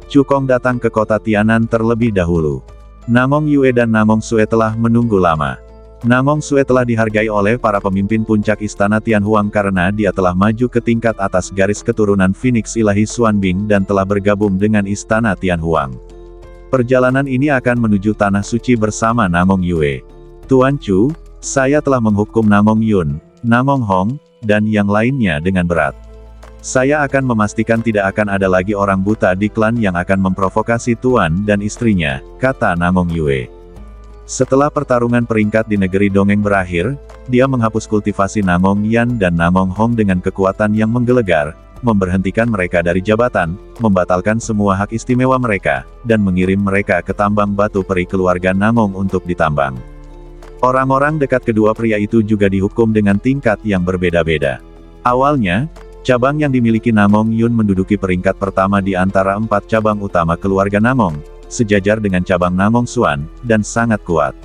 [SPEAKER 1] Cukong datang ke kota Tianan terlebih dahulu. Namong Yue dan Namong Sue telah menunggu lama. Namong Sue telah dihargai oleh para pemimpin puncak Istana Tianhuang karena dia telah maju ke tingkat atas garis keturunan Phoenix Ilahi Xuanbing dan telah bergabung dengan Istana Tianhuang. Perjalanan ini akan menuju Tanah Suci bersama Namong Yue. Tuan Chu, saya telah menghukum Namong Yun, Namong Hong, dan yang lainnya dengan berat. Saya akan memastikan tidak akan ada lagi orang buta di klan yang akan memprovokasi Tuan dan istrinya, kata Namong Yue. Setelah pertarungan peringkat di negeri dongeng berakhir, dia menghapus kultivasi Namong Yan dan Namong Hong dengan kekuatan yang menggelegar, memberhentikan mereka dari jabatan, membatalkan semua hak istimewa mereka, dan mengirim mereka ke tambang batu peri keluarga Namong untuk ditambang. Orang-orang dekat kedua pria itu juga dihukum dengan tingkat yang berbeda-beda. Awalnya, cabang yang dimiliki Namong Yun menduduki peringkat pertama di antara 4 cabang utama keluarga Namong, sejajar dengan cabang Namong Xuan, dan sangat kuat.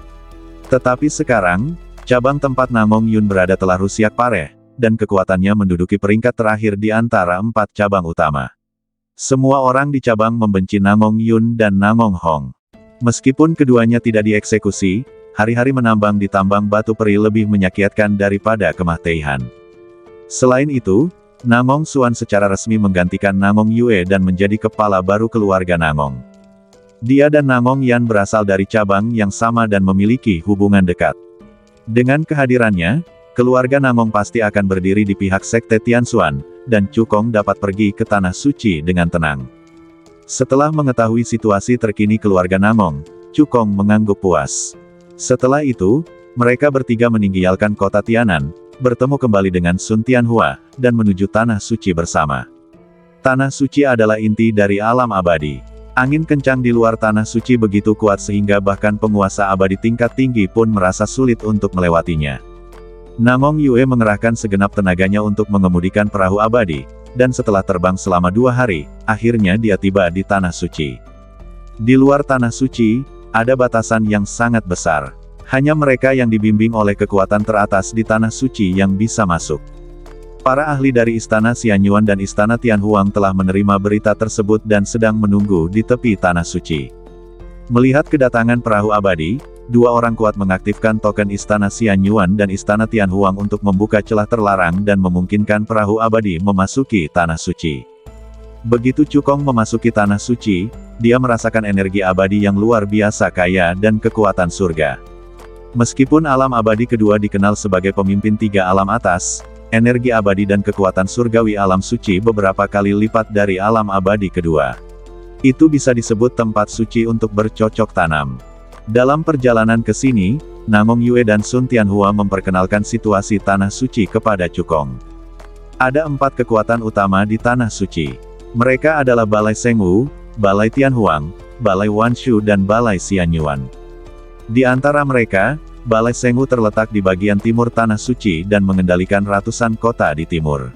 [SPEAKER 1] Tetapi sekarang, cabang tempat Namong Yun berada telah rusak parah, dan kekuatannya menduduki peringkat terakhir di antara 4 cabang utama. Semua orang di cabang membenci Namong Yun dan Namong Hong. Meskipun keduanya tidak dieksekusi, hari-hari menambang di tambang batu peri lebih menyakitkan daripada kematian. Selain itu, Namong Xuan secara resmi menggantikan Namong Yue dan menjadi kepala baru keluarga Namong. Dia dan Namong Yan berasal dari cabang yang sama dan memiliki hubungan dekat. Dengan kehadirannya, keluarga Namong pasti akan berdiri di pihak Sekte Tianxuan, dan Cukong dapat pergi ke Tanah Suci dengan tenang. Setelah mengetahui situasi terkini keluarga Namong, Cukong mengangguk puas. Setelah itu, mereka bertiga meninggalkan kota Tianan, bertemu kembali dengan Sun Tianhua, dan menuju Tanah Suci bersama. Tanah Suci adalah inti dari alam abadi. Angin kencang di luar Tanah Suci begitu kuat sehingga bahkan penguasa abadi tingkat tinggi pun merasa sulit untuk melewatinya. Namong Yue mengerahkan segenap tenaganya untuk mengemudikan perahu abadi, dan setelah terbang selama 2 hari, akhirnya dia tiba di Tanah Suci. Di luar Tanah Suci, ada batasan yang sangat besar. Hanya mereka yang dibimbing oleh kekuatan teratas di Tanah Suci yang bisa masuk. Para ahli dari Istana Xianyuan dan Istana Tianhuang telah menerima berita tersebut dan sedang menunggu di tepi Tanah Suci. Melihat kedatangan perahu abadi, 2 orang kuat mengaktifkan token Istana Xianyuan dan Istana Tianhuang untuk membuka celah terlarang dan memungkinkan perahu abadi memasuki Tanah Suci. Begitu Cukong memasuki Tanah Suci, dia merasakan energi abadi yang luar biasa kaya dan kekuatan surga. Meskipun alam abadi kedua dikenal sebagai pemimpin 3 alam atas, energi abadi dan kekuatan surgawi alam suci beberapa kali lipat dari alam abadi kedua. Itu bisa disebut tempat suci untuk bercocok tanam. Dalam perjalanan ke sini, Namong Yue dan Sun Tianhua memperkenalkan situasi Tanah Suci kepada Cukong. Ada 4 kekuatan utama di Tanah Suci. Mereka adalah Balai Shengwu, Balai Tianhuang, Balai Wanshu dan Balai Xianyuan. Di antara mereka, Balai Shengwu terletak di bagian timur Tanah Suci dan mengendalikan ratusan kota di timur.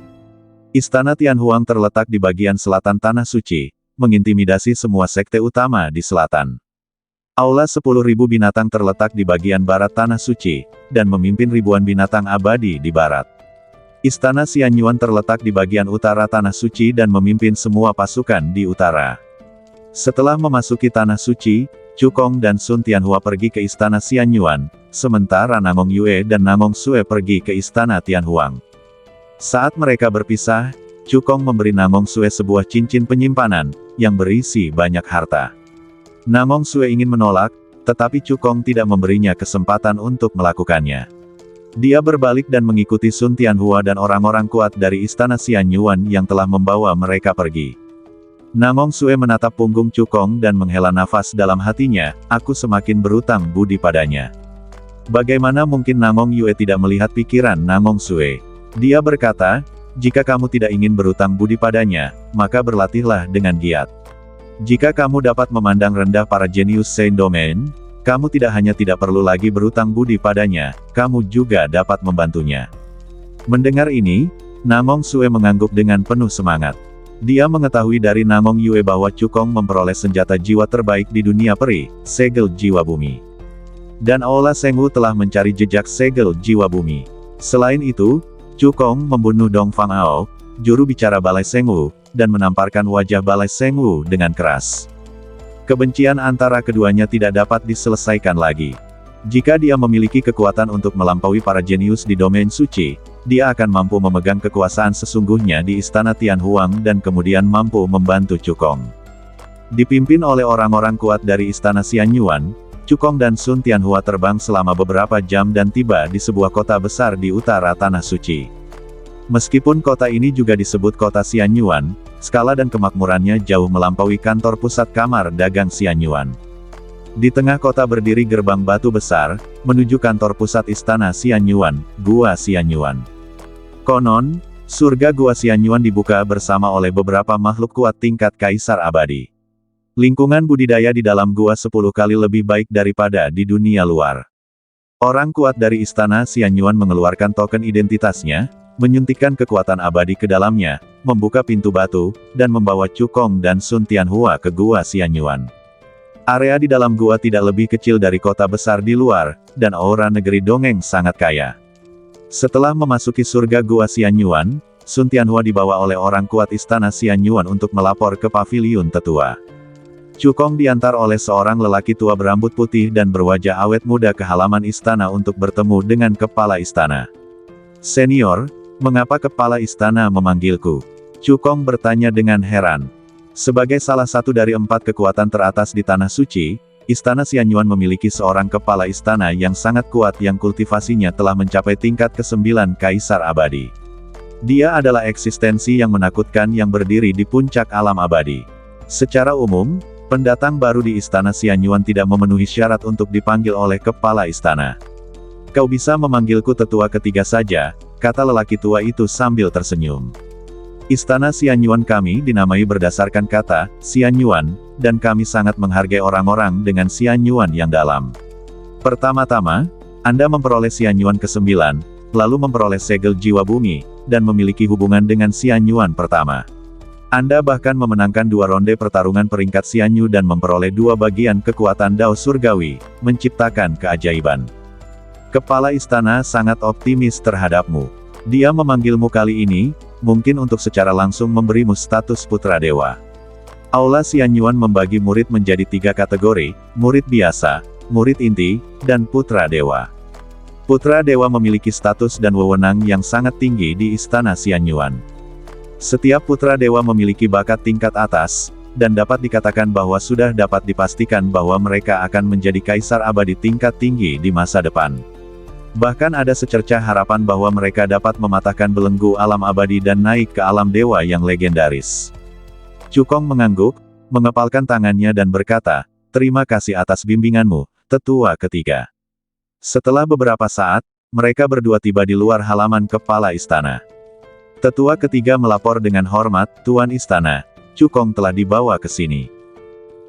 [SPEAKER 1] Istana Tianhuang terletak di bagian selatan Tanah Suci, mengintimidasi semua sekte utama di selatan. Aula 10.000 binatang terletak di bagian barat Tanah Suci, dan memimpin ribuan binatang abadi di barat. Istana Xianyuan terletak di bagian utara Tanah Suci dan memimpin semua pasukan di utara. Setelah memasuki Tanah Suci, Cukong dan Sun Tianhua pergi ke Istana Xianyuan, sementara Namong Yue dan Namong Sue pergi ke Istana Tianhuang. Saat mereka berpisah, Cukong memberi Namong Sue sebuah cincin penyimpanan, yang berisi banyak harta. Namong Sue ingin menolak, tetapi Cukong tidak memberinya kesempatan untuk melakukannya. Dia berbalik dan mengikuti Sun Tianhua dan orang-orang kuat dari Istana Xianyuan yang telah membawa mereka pergi. Namong Sue menatap punggung Cukong dan menghela nafas dalam hatinya, aku semakin berutang budi padanya. Bagaimana mungkin Namong Yue tidak melihat pikiran Namong Sue? Dia berkata, jika kamu tidak ingin berutang budi padanya, maka berlatihlah dengan giat. Jika kamu dapat memandang rendah para jenius Saint Domain, kamu tidak hanya tidak perlu lagi berutang budi padanya, kamu juga dapat membantunya. Mendengar ini, Namong Sue mengangguk dengan penuh semangat. Dia mengetahui dari Namong Yue bahwa Cukong memperoleh senjata jiwa terbaik di dunia peri, segel jiwa bumi. Dan Aula Sengwu telah mencari jejak segel jiwa bumi. Selain itu, Cukong membunuh Dong Fang Ao, juru bicara Balai Sengwu, dan menamparkan wajah Balai Sengwu dengan keras. Kebencian antara keduanya tidak dapat diselesaikan lagi. Jika dia memiliki kekuatan untuk melampaui para jenius di domain suci, dia akan mampu memegang kekuasaan sesungguhnya di Istana Tianhuang dan kemudian mampu membantu Cukong. Dipimpin oleh orang-orang kuat dari Istana Xianyuan, Cukong dan Sun Tianhua terbang selama beberapa jam dan tiba di sebuah kota besar di utara Tanah Suci. Meskipun kota ini juga disebut kota Xianyuan, skala dan kemakmurannya jauh melampaui kantor pusat kamar dagang Xianyuan. Di tengah kota berdiri gerbang batu besar, menuju kantor pusat istana Xianyuan, Gua Xianyuan. Konon, surga Gua Xianyuan dibuka bersama oleh beberapa makhluk kuat tingkat kaisar abadi. Lingkungan budidaya di dalam gua 10 kali lebih baik daripada di dunia luar. Orang kuat dari istana Xianyuan mengeluarkan token identitasnya, menyuntikkan kekuatan abadi ke dalamnya, membuka pintu batu, dan membawa Cukong dan Sun Tianhua ke Gua Xianyuan. Area di dalam gua tidak lebih kecil dari kota besar di luar, dan aura negeri dongeng sangat kaya. Setelah memasuki surga Gua Xianyuan, Sun Tianhua dibawa oleh orang kuat istana Xianyuan untuk melapor ke paviliun tetua. Cukong diantar oleh seorang lelaki tua berambut putih dan berwajah awet muda ke halaman istana untuk bertemu dengan kepala istana. Senior, mengapa kepala istana memanggilku? Cukong bertanya dengan heran. Sebagai salah satu dari 4 kekuatan teratas di Tanah Suci, Istana Xianyuan memiliki seorang kepala istana yang sangat kuat yang kultivasinya telah mencapai tingkat ke-9 Kaisar Abadi. Dia adalah eksistensi yang menakutkan yang berdiri di puncak alam abadi. Secara umum, pendatang baru di Istana Xianyuan tidak memenuhi syarat untuk dipanggil oleh kepala istana. Kau bisa memanggilku tetua ketiga saja, kata lelaki tua itu sambil tersenyum. Istana Xianyuan kami dinamai berdasarkan kata, Xianyuan, dan kami sangat menghargai orang-orang dengan Xianyuan yang dalam. Pertama-tama, Anda memperoleh Xianyuan ke-9, lalu memperoleh segel jiwa bumi, dan memiliki hubungan dengan Xianyuan pertama. Anda bahkan memenangkan 2 ronde pertarungan peringkat Xianyu dan memperoleh 2 bagian kekuatan Dao Surgawi, menciptakan keajaiban. Kepala istana sangat optimis terhadapmu. Dia memanggilmu kali ini, mungkin untuk secara langsung memberimu status putra dewa. Aula Xianyuan membagi murid menjadi 3 kategori, murid biasa, murid inti, dan putra dewa. Putra dewa memiliki status dan wewenang yang sangat tinggi di Istana Xianyuan. Setiap putra dewa memiliki bakat tingkat atas, dan dapat dikatakan bahwa sudah dapat dipastikan bahwa mereka akan menjadi kaisar abadi tingkat tinggi di masa depan. Bahkan ada secercah harapan bahwa mereka dapat mematahkan belenggu alam abadi dan naik ke alam dewa yang legendaris. Cukong mengangguk, mengepalkan tangannya dan berkata, terima kasih atas bimbinganmu, tetua ketiga. Setelah beberapa saat, mereka berdua tiba di luar halaman kepala istana. Tetua ketiga melapor dengan hormat, Tuan Istana, Cukong telah dibawa ke sini.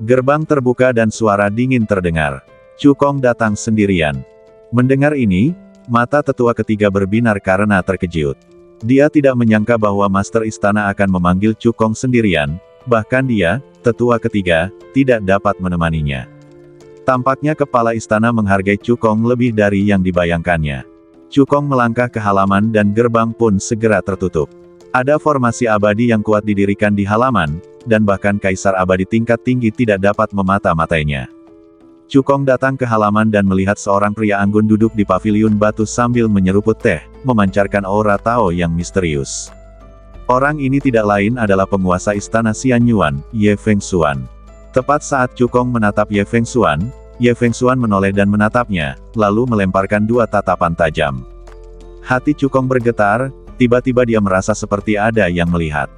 [SPEAKER 1] Gerbang terbuka dan suara dingin terdengar. Cukong datang sendirian. Mendengar ini, mata tetua ketiga berbinar karena terkejut. Dia tidak menyangka bahwa Master Istana akan memanggil Cukong sendirian, bahkan dia, tetua ketiga, tidak dapat menemaninya. Tampaknya kepala istana menghargai Cukong lebih dari yang dibayangkannya. Cukong melangkah ke halaman dan gerbang pun segera tertutup. Ada formasi abadi yang kuat didirikan di halaman, dan bahkan kaisar abadi tingkat tinggi tidak dapat memata-matainya. Cukong datang ke halaman dan melihat seorang pria anggun duduk di paviliun batu sambil menyeruput teh, memancarkan aura Tao yang misterius. Orang ini tidak lain adalah penguasa istana Xianyuan, Ye Fengxuan. Tepat saat Cukong menatap Ye Fengxuan menoleh dan menatapnya, lalu melemparkan dua tatapan tajam. Hati Cukong bergetar, tiba-tiba dia merasa seperti ada yang melihat.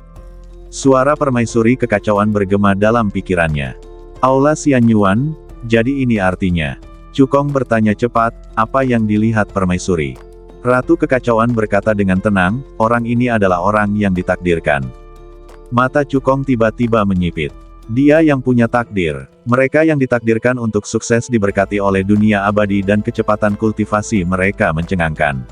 [SPEAKER 1] Suara permaisuri kekacauan bergema dalam pikirannya. Aula Xianyuan, jadi ini artinya. Cukong bertanya cepat, apa yang dilihat permaisuri? Ratu kekacauan berkata dengan tenang, orang ini adalah orang yang ditakdirkan. Mata Cukong tiba-tiba menyipit. Dia yang punya takdir. Mereka yang ditakdirkan untuk sukses diberkati oleh dunia abadi dan kecepatan kultivasi mereka mencengangkan.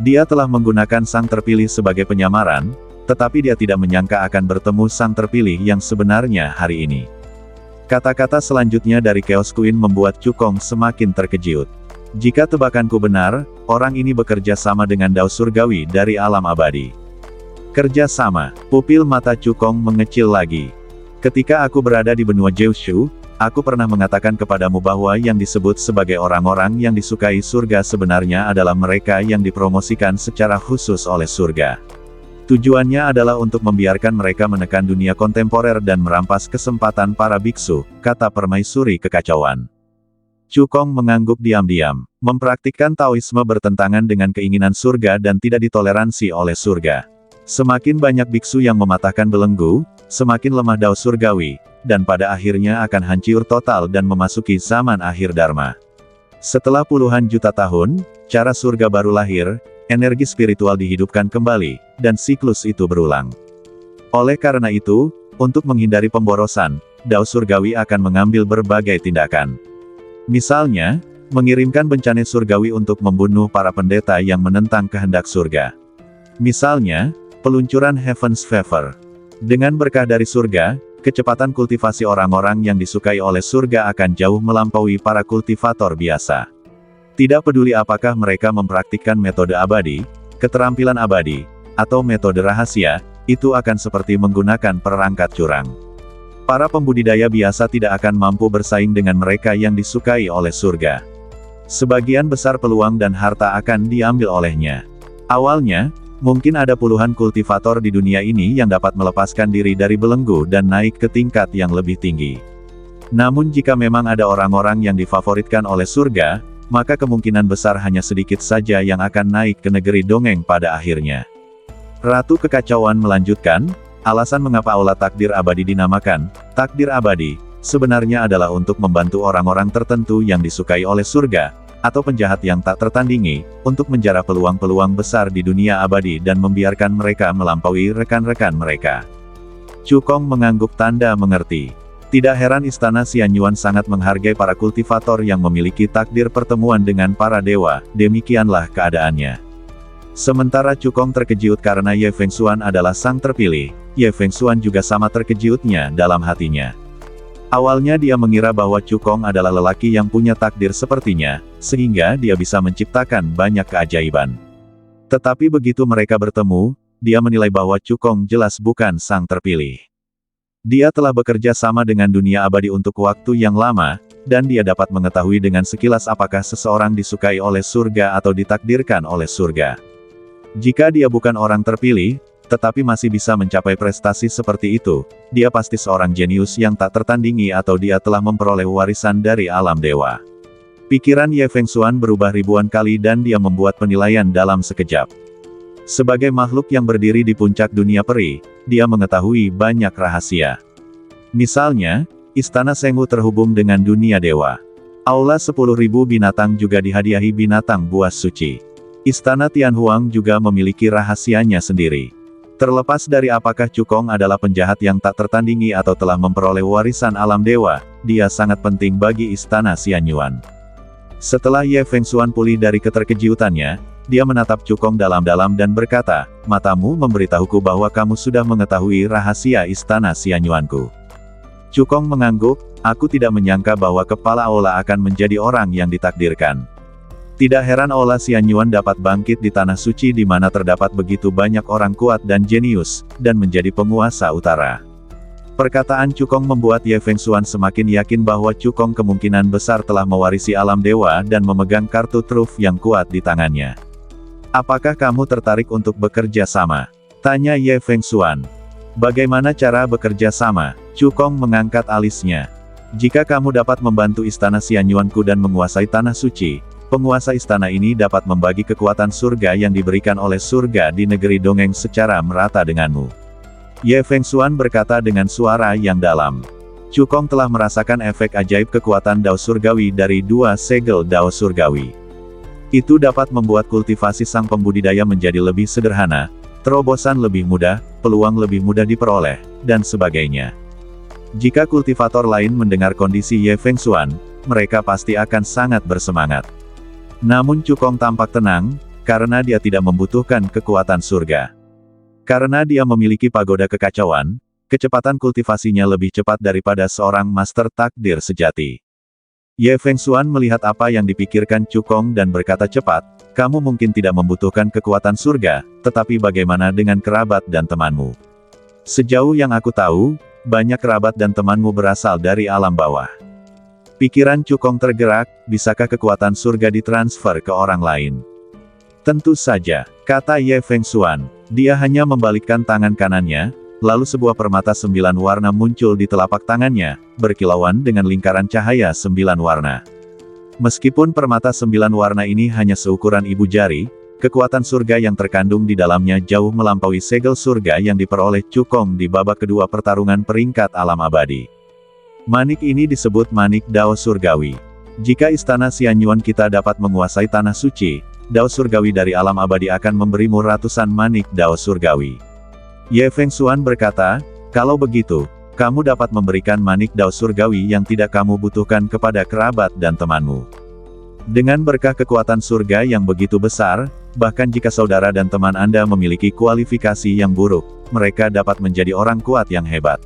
[SPEAKER 1] Dia telah menggunakan sang terpilih sebagai penyamaran, tetapi dia tidak menyangka akan bertemu sang terpilih yang sebenarnya hari ini. Kata-kata selanjutnya dari Chaos Queen membuat Cukong semakin terkejut. Jika tebakanku benar, orang ini bekerja sama dengan Dao Surgawi dari alam abadi. Kerja sama. Pupil mata Cukong mengecil lagi. Ketika aku berada di benua Jiushu, aku pernah mengatakan kepadamu bahwa yang disebut sebagai orang-orang yang disukai surga sebenarnya adalah mereka yang dipromosikan secara khusus oleh surga. Tujuannya adalah untuk membiarkan mereka menekan dunia kontemporer dan merampas kesempatan para biksu, kata permaisuri kekacauan. Cukong mengangguk diam-diam. Mempraktikkan Taoisme bertentangan dengan keinginan surga dan tidak ditoleransi oleh surga. Semakin banyak biksu yang mematahkan belenggu, semakin lemah Dao Surgawi, dan pada akhirnya akan hancur total dan memasuki zaman akhir Dharma. Setelah puluhan juta tahun, cara surga baru lahir, energi spiritual dihidupkan kembali, dan siklus itu berulang. Oleh karena itu, untuk menghindari pemborosan, Dao Surgawi akan mengambil berbagai tindakan. Misalnya, mengirimkan bencana surgawi untuk membunuh para pendeta yang menentang kehendak surga. Misalnya, peluncuran Heaven's Favor. Dengan berkah dari surga, kecepatan kultivasi orang-orang yang disukai oleh surga akan jauh melampaui para kultivator biasa. Tidak peduli apakah mereka mempraktikkan metode abadi, keterampilan abadi, atau metode rahasia, itu akan seperti menggunakan perangkat curang. Para pembudidaya biasa tidak akan mampu bersaing dengan mereka yang disukai oleh surga. Sebagian besar peluang dan harta akan diambil olehnya. Awalnya, mungkin ada puluhan kultivator di dunia ini yang dapat melepaskan diri dari belenggu dan naik ke tingkat yang lebih tinggi. Namun jika memang ada orang-orang yang difavoritkan oleh surga, maka kemungkinan besar hanya sedikit saja yang akan naik ke negeri dongeng pada akhirnya. Ratu Kekacauan melanjutkan, alasan mengapa aula takdir abadi dinamakan takdir abadi, sebenarnya adalah untuk membantu orang-orang tertentu yang disukai oleh surga, atau penjahat yang tak tertandingi, untuk menjara peluang-peluang besar di dunia abadi dan membiarkan mereka melampaui rekan-rekan mereka. Cukong mengangguk tanda mengerti. Tidak heran istana Xianyuan sangat menghargai para kultivator yang memiliki takdir pertemuan dengan para dewa, demikianlah keadaannya. Sementara Cukong terkejut karena Ye Fengxuan adalah sang terpilih, Ye Fengxuan juga sama terkejutnya dalam hatinya. Awalnya dia mengira bahwa Cukong adalah lelaki yang punya takdir sepertinya, sehingga dia bisa menciptakan banyak keajaiban. Tetapi begitu mereka bertemu, dia menilai bahwa Cukong jelas bukan sang terpilih. Dia telah bekerja sama dengan dunia abadi untuk waktu yang lama, dan dia dapat mengetahui dengan sekilas apakah seseorang disukai oleh surga atau ditakdirkan oleh surga. Jika dia bukan orang terpilih, tetapi masih bisa mencapai prestasi seperti itu, dia pasti seorang jenius yang tak tertandingi atau dia telah memperoleh warisan dari alam dewa. Pikiran Ye Fengxuan berubah ribuan kali dan dia membuat penilaian dalam sekejap. Sebagai makhluk yang berdiri di puncak dunia peri, dia mengetahui banyak rahasia. Misalnya, Istana Senghu terhubung dengan dunia dewa. Aula 10.000 binatang juga dihadiahi binatang buas suci. Istana Tianhuang juga memiliki rahasianya sendiri. Terlepas dari apakah Cukong adalah penjahat yang tak tertandingi atau telah memperoleh warisan alam dewa, dia sangat penting bagi istana Xianyuan. Setelah Ye Fengxuan pulih dari keterkejutannya, dia menatap Cukong dalam-dalam dan berkata, matamu memberitahuku bahwa kamu sudah mengetahui rahasia istana Xianyuanku. Cukong mengangguk, aku tidak menyangka bahwa kepala Aula akan menjadi orang yang ditakdirkan. Tidak heran Aula Xianyuan dapat bangkit di tanah suci di mana terdapat begitu banyak orang kuat dan jenius, dan menjadi penguasa utara. Perkataan Cukong membuat Ye Fengxuan semakin yakin bahwa Cukong kemungkinan besar telah mewarisi alam dewa dan memegang kartu truf yang kuat di tangannya. Apakah kamu tertarik untuk bekerja sama? Tanya Ye Fengxuan. Bagaimana cara bekerja sama? Cukong mengangkat alisnya. Jika kamu dapat membantu istana Xianyuanku dan menguasai tanah suci, penguasa istana ini dapat membagi kekuatan surga yang diberikan oleh surga di negeri dongeng secara merata denganmu. Ye Fengxuan berkata dengan suara yang dalam. Cukong telah merasakan efek ajaib kekuatan Dao Surgawi dari dua segel Dao Surgawi. Itu dapat membuat kultivasi sang pembudidaya menjadi lebih sederhana, terobosan lebih mudah, peluang lebih mudah diperoleh, dan sebagainya. Jika kultivator lain mendengar kondisi Ye Fengxuan, mereka pasti akan sangat bersemangat. Namun Cukong tampak tenang, karena dia tidak membutuhkan kekuatan surga. Karena dia memiliki pagoda kekacauan, kecepatan kultivasinya lebih cepat daripada seorang master takdir sejati. Ye Fengxuan melihat apa yang dipikirkan Cukong dan berkata cepat, kamu mungkin tidak membutuhkan kekuatan surga, tetapi bagaimana dengan kerabat dan temanmu? Sejauh yang aku tahu, banyak kerabat dan temanmu berasal dari alam bawah. Pikiran Cukong tergerak, bisakah kekuatan surga ditransfer ke orang lain? Tentu saja, kata Ye Fengxuan. Dia hanya membalikkan tangan kanannya, lalu sebuah permata 9 warna muncul di telapak tangannya, berkilauan dengan lingkaran cahaya 9 warna. Meskipun permata 9 warna ini hanya seukuran ibu jari, kekuatan surga yang terkandung di dalamnya jauh melampaui segel surga yang diperoleh Cukong di babak kedua pertarungan peringkat alam abadi. Manik ini disebut manik Dao Surgawi. Jika istana Xianyuan kita dapat menguasai tanah suci, Dao Surgawi dari alam abadi akan memberimu ratusan manik Dao Surgawi. Ye Fengxuan berkata, kalau begitu, kamu dapat memberikan manik Dao Surgawi yang tidak kamu butuhkan kepada kerabat dan temanmu. Dengan berkah kekuatan surga yang begitu besar, bahkan jika saudara dan teman Anda memiliki kualifikasi yang buruk, mereka dapat menjadi orang kuat yang hebat.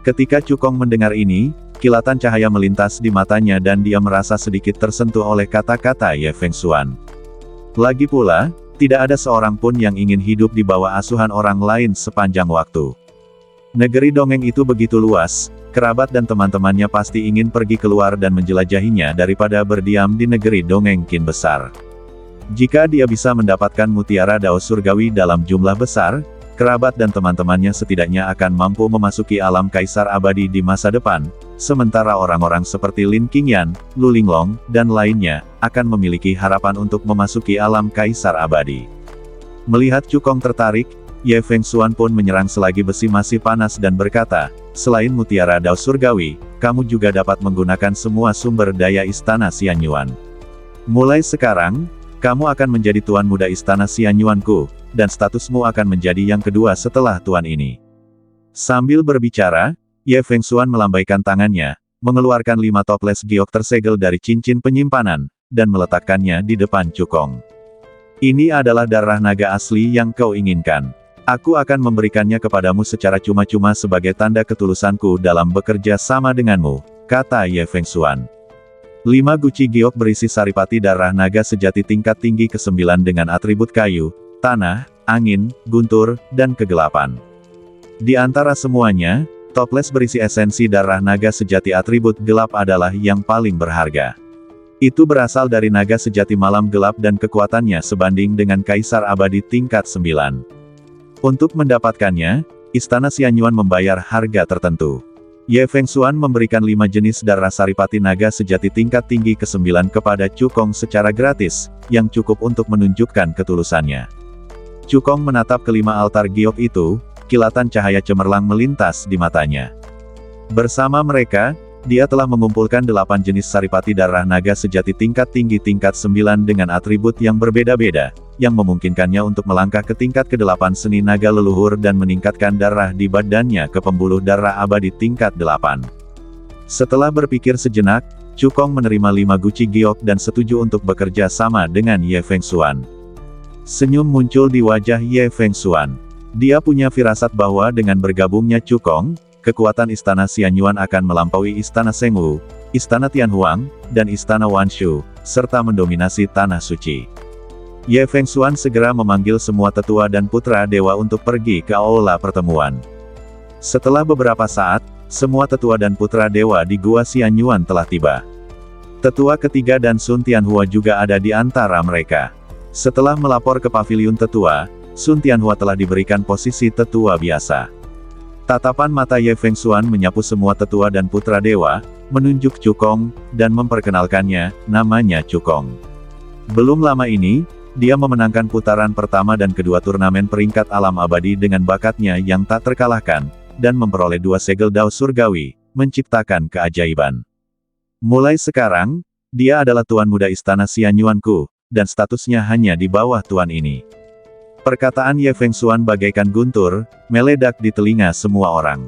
[SPEAKER 1] Ketika Cukong mendengar ini, kilatan cahaya melintas di matanya dan dia merasa sedikit tersentuh oleh kata-kata Ye Fengxuan. Lagi pula, tidak ada seorang pun yang ingin hidup di bawah asuhan orang lain sepanjang waktu. Negeri dongeng itu begitu luas, kerabat dan teman-temannya pasti ingin pergi keluar dan menjelajahinya daripada berdiam di negeri dongeng kin besar. Jika dia bisa mendapatkan mutiara Dao Surgawi dalam jumlah besar, kerabat dan teman-temannya setidaknya akan mampu memasuki alam kaisar abadi di masa depan, sementara orang-orang seperti Lin Qingyan, Lu Linglong, dan lainnya, akan memiliki harapan untuk memasuki alam kaisar abadi. Melihat Cukong tertarik, Ye Fengxuan pun menyerang selagi besi masih panas dan berkata, selain mutiara Dao Surgawi, kamu juga dapat menggunakan semua sumber daya istana Xianyuan. Mulai sekarang, kamu akan menjadi tuan muda istana Xianyuanku, dan statusmu akan menjadi yang kedua setelah tuan ini. Sambil berbicara, Ye Fengxuan melambaikan tangannya, mengeluarkan 5 toples giok tersegel dari cincin penyimpanan, dan meletakkannya di depan Cukong. Ini adalah darah naga asli yang kau inginkan. Aku akan memberikannya kepadamu secara cuma-cuma sebagai tanda ketulusanku dalam bekerja sama denganmu, kata Ye Fengxuan. 5 guci giok berisi saripati darah naga sejati tingkat tinggi ke-9 dengan atribut kayu, tanah, angin, guntur, dan kegelapan. Di antara semuanya, toples berisi esensi darah naga sejati atribut gelap adalah yang paling berharga. Itu berasal dari naga sejati malam gelap dan kekuatannya sebanding dengan kaisar abadi tingkat 9. Untuk mendapatkannya, istana Xianyuan membayar harga tertentu. Ye Fengxuan memberikan 5 jenis darah saripati naga sejati tingkat tinggi ke-9 kepada Cukong secara gratis, yang cukup untuk menunjukkan ketulusannya. Cukong menatap kelima altar giok itu, kilatan cahaya cemerlang melintas di matanya. Bersama mereka, dia telah mengumpulkan 8 jenis saripati darah naga sejati tingkat tinggi tingkat 9 dengan atribut yang berbeda-beda, yang memungkinkannya untuk melangkah ke tingkat ke-8 seni naga leluhur dan meningkatkan darah di badannya ke pembuluh darah abadi tingkat 8. Setelah berpikir sejenak, Cukong menerima 5 guci giok dan setuju untuk bekerja sama dengan Ye Fengxuan. Senyum muncul di wajah Ye Fengxuan. Dia punya firasat bahwa dengan bergabungnya Cukong, kekuatan Istana Xianyuan akan melampaui Istana Shengwu, Istana Tianhuang, dan Istana Wanshu, serta mendominasi Tanah Suci. Ye Fengxuan segera memanggil semua tetua dan putra dewa untuk pergi ke aula pertemuan. Setelah beberapa saat, semua tetua dan putra dewa di Gua Xianyuan telah tiba. Tetua ketiga dan Sun Tianhua juga ada di antara mereka. Setelah melapor ke paviliun tetua, Sun Tianhua telah diberikan posisi tetua biasa. Tatapan mata Ye Fengxuan menyapu semua tetua dan putra dewa, menunjuk Cukong, dan memperkenalkannya, namanya Cukong. Belum lama ini, dia memenangkan putaran pertama dan kedua turnamen peringkat alam abadi dengan bakatnya yang tak terkalahkan, dan memperoleh 2 segel dao surgawi, menciptakan keajaiban. Mulai sekarang, dia adalah Tuan Muda Istana Xianyuanku, dan statusnya hanya di bawah Tuan ini. Perkataan Ye Fengxuan bagaikan guntur, meledak di telinga semua orang.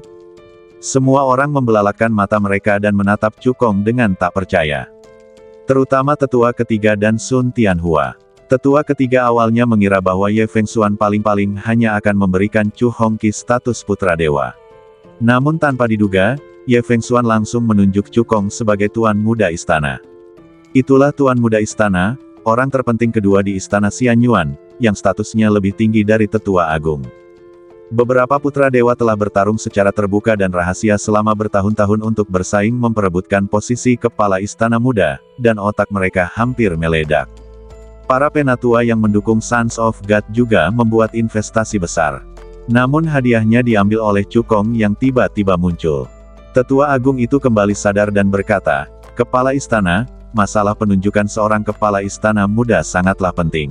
[SPEAKER 1] Semua orang membelalakkan mata mereka dan menatap Cukong dengan tak percaya. Terutama tetua ketiga dan Sun Tianhua. Tetua ketiga awalnya mengira bahwa Ye Fengxuan paling-paling hanya akan memberikan Chu Hongqi status putra dewa. Namun tanpa diduga, Ye Fengxuan langsung menunjuk Cukong sebagai Tuan Muda Istana. Itulah Tuan Muda Istana, orang terpenting kedua di Istana Xianyuan, yang statusnya lebih tinggi dari Tetua Agung. Beberapa putra dewa telah bertarung secara terbuka dan rahasia selama bertahun-tahun untuk bersaing memperebutkan posisi Kepala Istana Muda, dan otak mereka hampir meledak. Para penatua yang mendukung Sons of God juga membuat investasi besar. Namun hadiahnya diambil oleh Cukong yang tiba-tiba muncul. Tetua Agung itu kembali sadar dan berkata, "Kepala Istana, masalah penunjukan seorang Kepala Istana Muda sangatlah penting.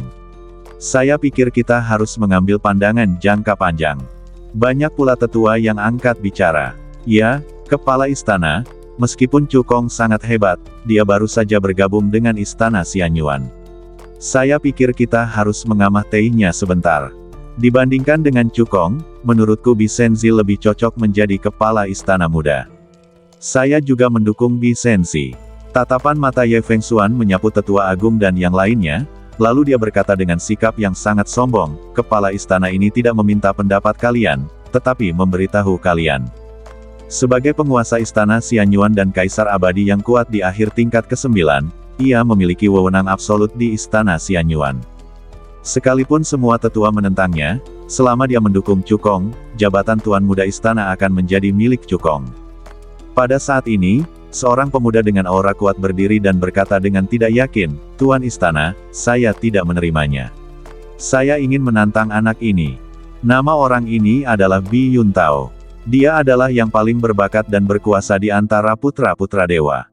[SPEAKER 1] Saya pikir kita harus mengambil pandangan jangka panjang." Banyak pula tetua yang angkat bicara. "Ya, Kepala Istana, meskipun Cukong sangat hebat, dia baru saja bergabung dengan Istana Xianyuan. Saya pikir kita harus mengamatinya sebentar. Dibandingkan dengan Cukong, menurutku Bi Senzi lebih cocok menjadi Kepala Istana Muda." "Saya juga mendukung Bi Senzi." Tatapan mata Ye Fengxuan menyapu Tetua Agung dan yang lainnya, lalu dia berkata dengan sikap yang sangat sombong, "Kepala istana ini tidak meminta pendapat kalian, tetapi memberitahu kalian. Sebagai penguasa Istana Xianyuan dan Kaisar Abadi yang kuat di akhir tingkat ke-9, ia memiliki wewenang absolut di Istana Xianyuan. Sekalipun semua tetua menentangnya, selama dia mendukung Cukong, jabatan Tuan Muda Istana akan menjadi milik Cukong." Pada saat ini, seorang pemuda dengan aura kuat berdiri dan berkata dengan tidak yakin, "Tuan Istana, saya tidak menerimanya. Saya ingin menantang anak ini. Nama orang ini adalah Bi Yuntao. Dia adalah yang paling berbakat dan berkuasa di antara putra-putra dewa.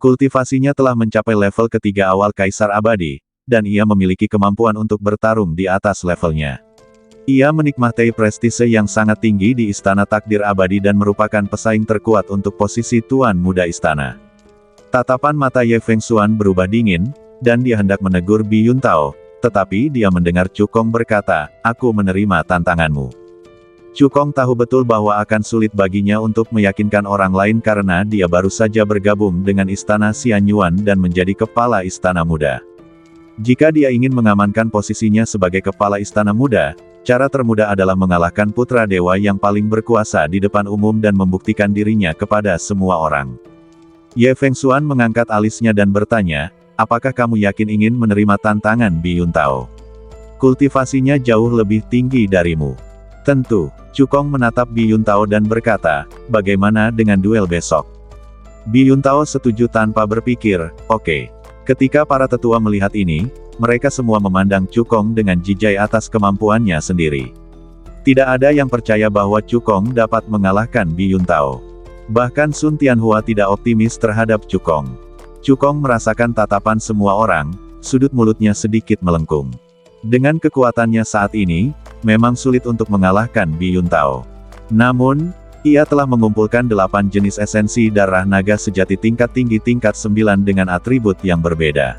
[SPEAKER 1] Kultivasinya telah mencapai level ketiga awal Kaisar Abadi, dan ia memiliki kemampuan untuk bertarung di atas levelnya. Ia menikmati prestise yang sangat tinggi di Istana Takdir Abadi dan merupakan pesaing terkuat untuk posisi Tuan Muda Istana." Tatapan mata Ye Fengxuan berubah dingin, dan dia hendak menegur Bi Yuntao, tetapi dia mendengar Cukong berkata, "Aku menerima tantanganmu." Cukong tahu betul bahwa akan sulit baginya untuk meyakinkan orang lain karena dia baru saja bergabung dengan Istana Xianyuan dan menjadi Kepala Istana Muda. Jika dia ingin mengamankan posisinya sebagai Kepala Istana Muda, cara termudah adalah mengalahkan putra dewa yang paling berkuasa di depan umum dan membuktikan dirinya kepada semua orang. Ye Fengxuan mengangkat alisnya dan bertanya, "Apakah kamu yakin ingin menerima tantangan Bi Yuntao? Kultivasinya jauh lebih tinggi darimu." "Tentu." Cukong menatap Bi Yuntao dan berkata, "Bagaimana dengan duel besok?" Bi Yuntao setuju tanpa berpikir, "Oke." Ketika para tetua melihat ini, mereka semua memandang Cukong dengan jijai atas kemampuannya sendiri. Tidak ada yang percaya bahwa Cukong dapat mengalahkan Bi Yuntao. Bahkan Sun Tianhua tidak optimis terhadap Cukong. Cukong merasakan tatapan semua orang, sudut mulutnya sedikit melengkung. Dengan kekuatannya saat ini, memang sulit untuk mengalahkan Bi Yuntao. Namun, ia telah mengumpulkan 8 jenis esensi darah naga sejati tingkat tinggi tingkat 9 dengan atribut yang berbeda.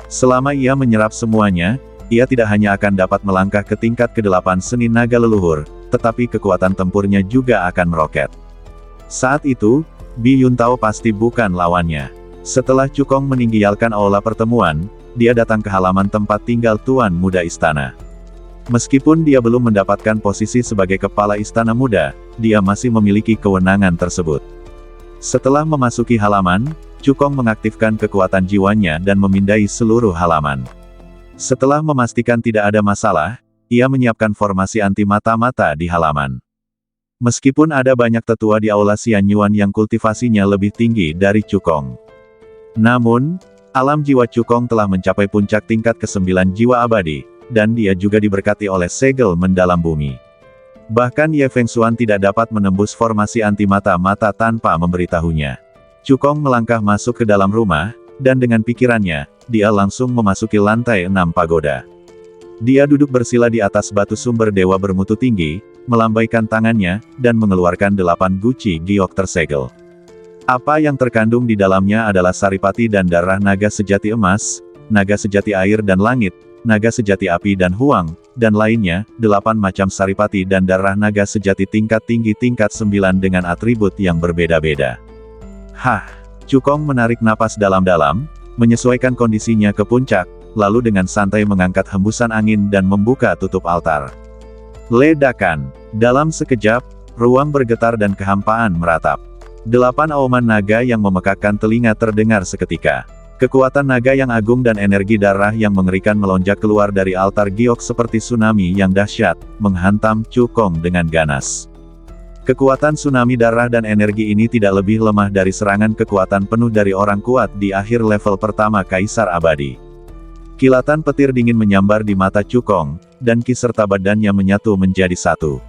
[SPEAKER 1] Selama ia menyerap semuanya, ia tidak hanya akan dapat melangkah ke tingkat ke-8 seni naga leluhur, tetapi kekuatan tempurnya juga akan meroket. Saat itu, Bi Yuntao pasti bukan lawannya. Setelah Cukong meninggalkan aula pertemuan, dia datang ke halaman tempat tinggal Tuan Muda Istana. Meskipun dia belum mendapatkan posisi sebagai kepala istana muda, dia masih memiliki kewenangan tersebut. Setelah memasuki halaman, Cukong mengaktifkan kekuatan jiwanya dan memindai seluruh halaman. Setelah memastikan tidak ada masalah, ia menyiapkan formasi anti mata-mata di halaman. Meskipun ada banyak tetua di aula Xianyuan yang kultivasinya lebih tinggi dari Cukong. Namun, alam jiwa Cukong telah mencapai puncak tingkat ke-9 jiwa abadi, dan dia juga diberkati oleh segel mendalam bumi. Bahkan Ye Fengxuan tidak dapat menembus formasi anti mata-mata tanpa memberitahunya. Cukong melangkah masuk ke dalam rumah, dan dengan pikirannya, dia langsung memasuki lantai 6 pagoda. Dia duduk bersila di atas batu sumber dewa bermutu tinggi, melambaikan tangannya, dan mengeluarkan 8 guci giok tersegel. Apa yang terkandung di dalamnya adalah saripati dan darah naga sejati emas, naga sejati air dan langit, naga sejati api dan huang, dan lainnya, 8 macam saripati dan darah naga sejati tingkat tinggi tingkat 9 dengan atribut yang berbeda-beda. Hah! Cukong menarik napas dalam-dalam, menyesuaikan kondisinya ke puncak, lalu dengan santai mengangkat hembusan angin dan membuka tutup altar. Ledakan! Dalam sekejap, ruang bergetar dan kehampaan meratap. 8 auman naga yang memekakkan telinga terdengar seketika. Kekuatan naga yang agung dan energi darah yang mengerikan melonjak keluar dari altar giok seperti tsunami yang dahsyat, menghantam Cukong dengan ganas. Kekuatan tsunami darah dan energi ini tidak lebih lemah dari serangan kekuatan penuh dari orang kuat di akhir level pertama Kaisar Abadi. Kilatan petir dingin menyambar di mata Cukong, dan ki serta badannya menyatu menjadi satu.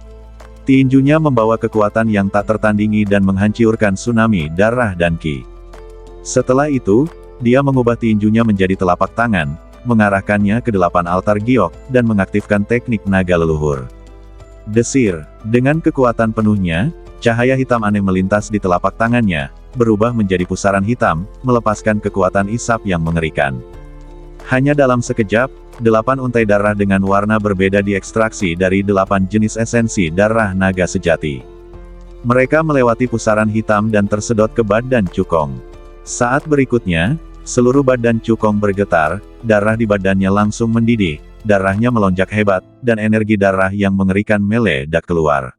[SPEAKER 1] Tinjunya membawa kekuatan yang tak tertandingi dan menghancurkan tsunami darah dan ki. Setelah itu, dia mengubah tinjunya menjadi telapak tangan, mengarahkannya ke 8 altar giok, dan mengaktifkan teknik naga leluhur. Desir, dengan kekuatan penuhnya, cahaya hitam aneh melintas di telapak tangannya, berubah menjadi pusaran hitam, melepaskan kekuatan isap yang mengerikan. Hanya dalam sekejap, 8 untai darah dengan warna berbeda diekstraksi dari 8 jenis esensi darah naga sejati. Mereka melewati pusaran hitam dan tersedot ke badan Cukong. Saat berikutnya, seluruh badan Cukong bergetar, darah di badannya langsung mendidih. Darahnya melonjak hebat, dan energi darah yang mengerikan meledak keluar.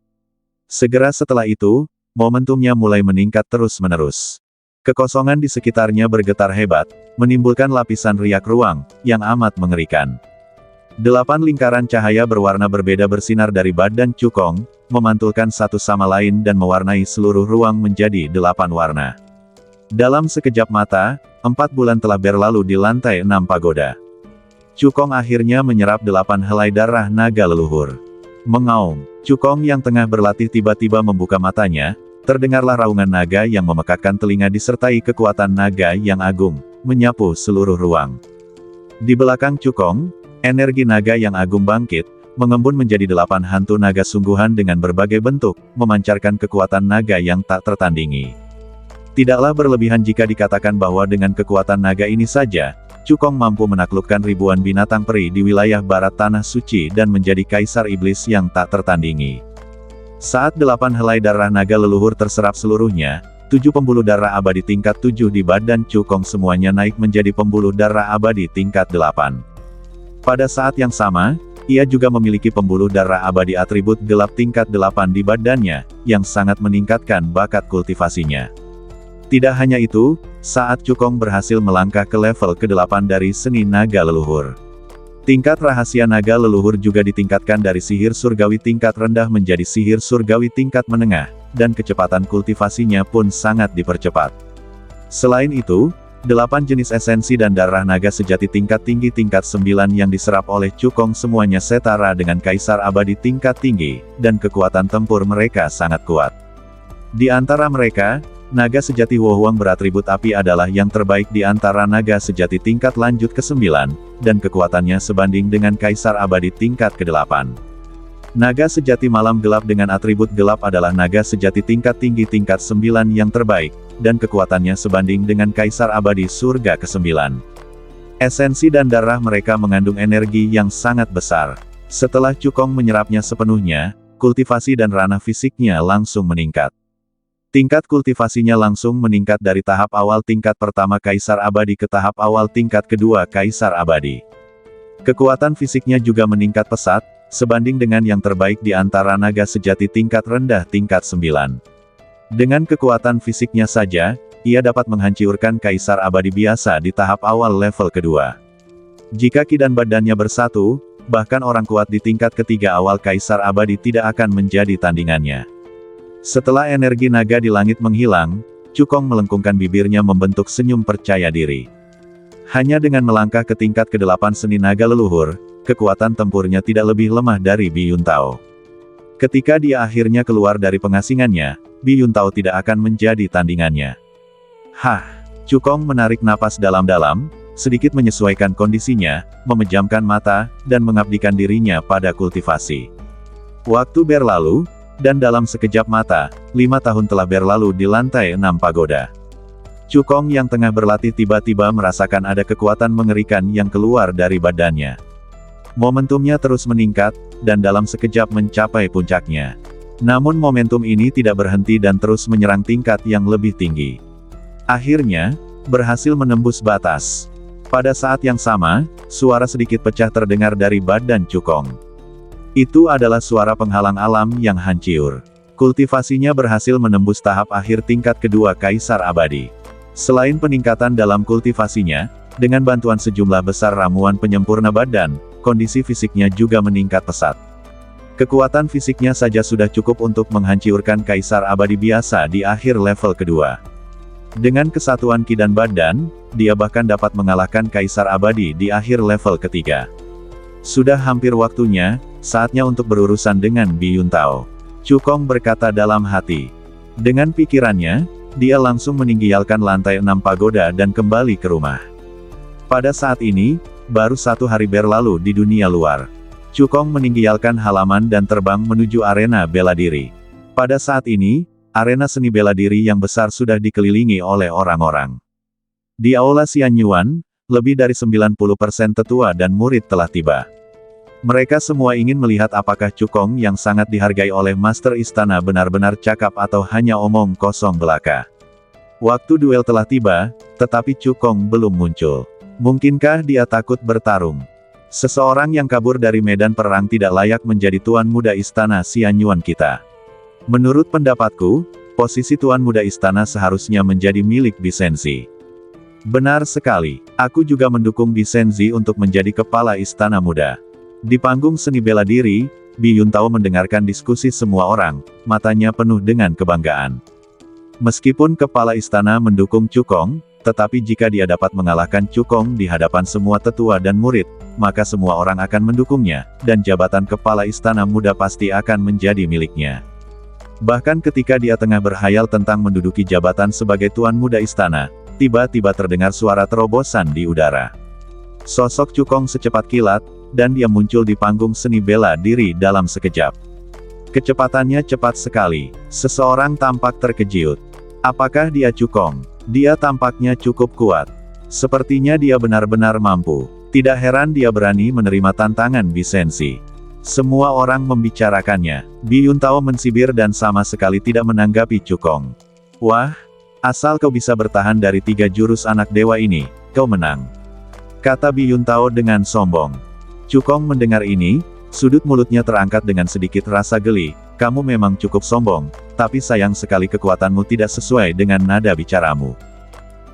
[SPEAKER 1] Segera setelah itu, momentumnya mulai meningkat terus-menerus. Kekosongan di sekitarnya bergetar hebat, menimbulkan lapisan riak ruang, yang amat mengerikan. 8 lingkaran cahaya berwarna berbeda bersinar dari badan Cukong, memantulkan satu sama lain dan mewarnai seluruh ruang menjadi 8 warna. Dalam sekejap mata, 4 bulan telah berlalu di lantai 6 pagoda. Cukong akhirnya menyerap 8 helai darah naga leluhur. Mengaum, Cukong yang tengah berlatih tiba-tiba membuka matanya, terdengarlah raungan naga yang memekakkan telinga disertai kekuatan naga yang agung, menyapu seluruh ruang. Di belakang Cukong, energi naga yang agung bangkit, mengembun menjadi 8 hantu naga sungguhan dengan berbagai bentuk, memancarkan kekuatan naga yang tak tertandingi. Tidaklah berlebihan jika dikatakan bahwa dengan kekuatan naga ini saja, Cukong mampu menaklukkan ribuan binatang peri di wilayah barat tanah suci dan menjadi kaisar iblis yang tak tertandingi. Saat 8 helai darah naga leluhur terserap seluruhnya, 7 pembuluh darah abadi tingkat 7 di badan Cukong semuanya naik menjadi pembuluh darah abadi tingkat 8. Pada saat yang sama, ia juga memiliki pembuluh darah abadi atribut gelap tingkat 8 di badannya, yang sangat meningkatkan bakat kultivasinya. Tidak hanya itu, saat Cukong berhasil melangkah ke level ke-8 dari seni naga leluhur. Tingkat rahasia naga leluhur juga ditingkatkan dari sihir surgawi tingkat rendah menjadi sihir surgawi tingkat menengah, dan kecepatan kultivasinya pun sangat dipercepat. Selain itu, 8 jenis esensi dan darah naga sejati tingkat tinggi tingkat 9 yang diserap oleh Cukong semuanya setara dengan kaisar abadi tingkat tinggi, dan kekuatan tempur mereka sangat kuat. Di antara mereka, naga sejati Wohuang beratribut api adalah yang terbaik di antara naga sejati tingkat lanjut ke-9, dan kekuatannya sebanding dengan kaisar abadi tingkat ke-8. Naga sejati malam gelap dengan atribut gelap adalah naga sejati tingkat tinggi tingkat 9 yang terbaik, dan kekuatannya sebanding dengan kaisar abadi surga ke-9. Esensi dan darah mereka mengandung energi yang sangat besar. Setelah Cukong menyerapnya sepenuhnya, kultivasi dan ranah fisiknya langsung meningkat. Tingkat kultivasinya langsung meningkat dari tahap awal tingkat pertama Kaisar Abadi ke tahap awal tingkat kedua Kaisar Abadi. Kekuatan fisiknya juga meningkat pesat, sebanding dengan yang terbaik di antara naga sejati tingkat rendah tingkat 9. Dengan kekuatan fisiknya saja, ia dapat menghancurkan kaisar abadi biasa di tahap awal level kedua. Jika ki dan badannya bersatu, bahkan orang kuat di tingkat ketiga awal kaisar abadi tidak akan menjadi tandingannya. Setelah energi naga di langit menghilang, Cukong melengkungkan bibirnya membentuk senyum percaya diri. Hanya dengan melangkah ke tingkat ke-8 seni naga leluhur, kekuatan tempurnya tidak lebih lemah dari Bi Yuntao. Ketika dia akhirnya keluar dari pengasingannya, Bi Yuntao tidak akan menjadi tandingannya. Hah! Cukong menarik napas dalam-dalam, sedikit menyesuaikan kondisinya, memejamkan mata, dan mengabdikan dirinya pada kultivasi. Waktu berlalu, dan dalam sekejap mata, 5 tahun telah berlalu di lantai 6 pagoda. Cukong yang tengah berlatih tiba-tiba merasakan ada kekuatan mengerikan yang keluar dari badannya. Momentumnya terus meningkat, dan dalam sekejap mencapai puncaknya. Namun momentum ini tidak berhenti dan terus menyerang tingkat yang lebih tinggi. Akhirnya, berhasil menembus batas. Pada saat yang sama, suara sedikit pecah terdengar dari badan Cukong. Itu adalah suara penghalang alam yang hancur. Kultivasinya berhasil menembus tahap akhir tingkat kedua Kaisar Abadi. Selain peningkatan dalam kultivasinya, dengan bantuan sejumlah besar ramuan penyempurna badan, kondisi fisiknya juga meningkat pesat. Kekuatan fisiknya saja sudah cukup untuk menghancurkan Kaisar Abadi biasa di akhir level kedua. Dengan kesatuan ki dan badan, dia bahkan dapat mengalahkan Kaisar Abadi di akhir level ketiga. Sudah hampir waktunya, saatnya untuk berurusan dengan Bi Yuntao. Cukong berkata dalam hati. Dengan pikirannya, dia langsung meninggalkan lantai 6 pagoda dan kembali ke rumah. Pada saat ini, baru 1 hari berlalu di dunia luar. Cukong meninggalkan halaman dan terbang menuju arena bela diri. Pada saat ini, arena seni bela diri yang besar sudah dikelilingi oleh orang-orang. Di Aula Xianyuan, lebih dari 90% tetua dan murid telah tiba. Mereka semua ingin melihat apakah Cukong yang sangat dihargai oleh Master Istana benar-benar cakap atau hanya omong kosong belaka. Waktu duel telah tiba, tetapi Cukong belum muncul. Mungkinkah dia takut bertarung? Seseorang yang kabur dari medan perang tidak layak menjadi Tuan Muda Istana Xianyuan kita. Menurut pendapatku, posisi Tuan Muda Istana seharusnya menjadi milik Bisenzi. Benar sekali, aku juga mendukung Bisenzi untuk menjadi kepala Istana Muda. Di panggung seni bela diri, Bi Yuntao mendengarkan diskusi semua orang, matanya penuh dengan kebanggaan. Meskipun kepala istana mendukung Cukong, tetapi jika dia dapat mengalahkan Cukong di hadapan semua tetua dan murid, maka semua orang akan mendukungnya, dan jabatan kepala istana muda pasti akan menjadi miliknya. Bahkan ketika dia tengah berhayal tentang menduduki jabatan sebagai Tuan Muda Istana, tiba-tiba terdengar suara terobosan di udara. Sosok Cukong secepat kilat, dan dia muncul di panggung seni bela diri dalam sekejap. Kecepatannya cepat sekali. Seseorang tampak terkejut. Apakah dia Cukong? Dia tampaknya cukup kuat. Sepertinya dia benar-benar mampu. Tidak heran dia berani menerima tantangan Bisenzi. Semua orang membicarakannya. Bi Yuntao mensibir dan sama sekali tidak menanggapi Cukong. Wah, asal kau bisa bertahan dari 3 jurus anak dewa ini, kau menang, kata Bi Yuntao dengan sombong. Cukong mendengar ini, sudut mulutnya terangkat dengan sedikit rasa geli. Kamu memang cukup sombong, tapi sayang sekali kekuatanmu tidak sesuai dengan nada bicaramu.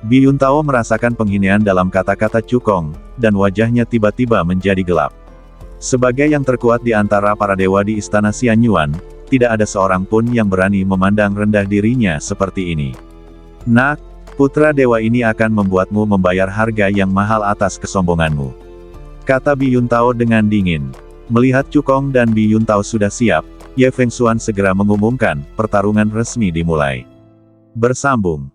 [SPEAKER 1] Bi Yuntao merasakan penghinaan dalam kata-kata Cukong, dan wajahnya tiba-tiba menjadi gelap. Sebagai yang terkuat di antara para dewa di Istana Xianyuan, tidak ada seorang pun yang berani memandang rendah dirinya seperti ini. Nak, putra dewa ini akan membuatmu membayar harga yang mahal atas kesombonganmu, kata Bi Yuntao dengan dingin. Melihat Cukong dan Bi Yuntao sudah siap, Ye Fengxuan segera mengumumkan, pertarungan resmi dimulai. Bersambung.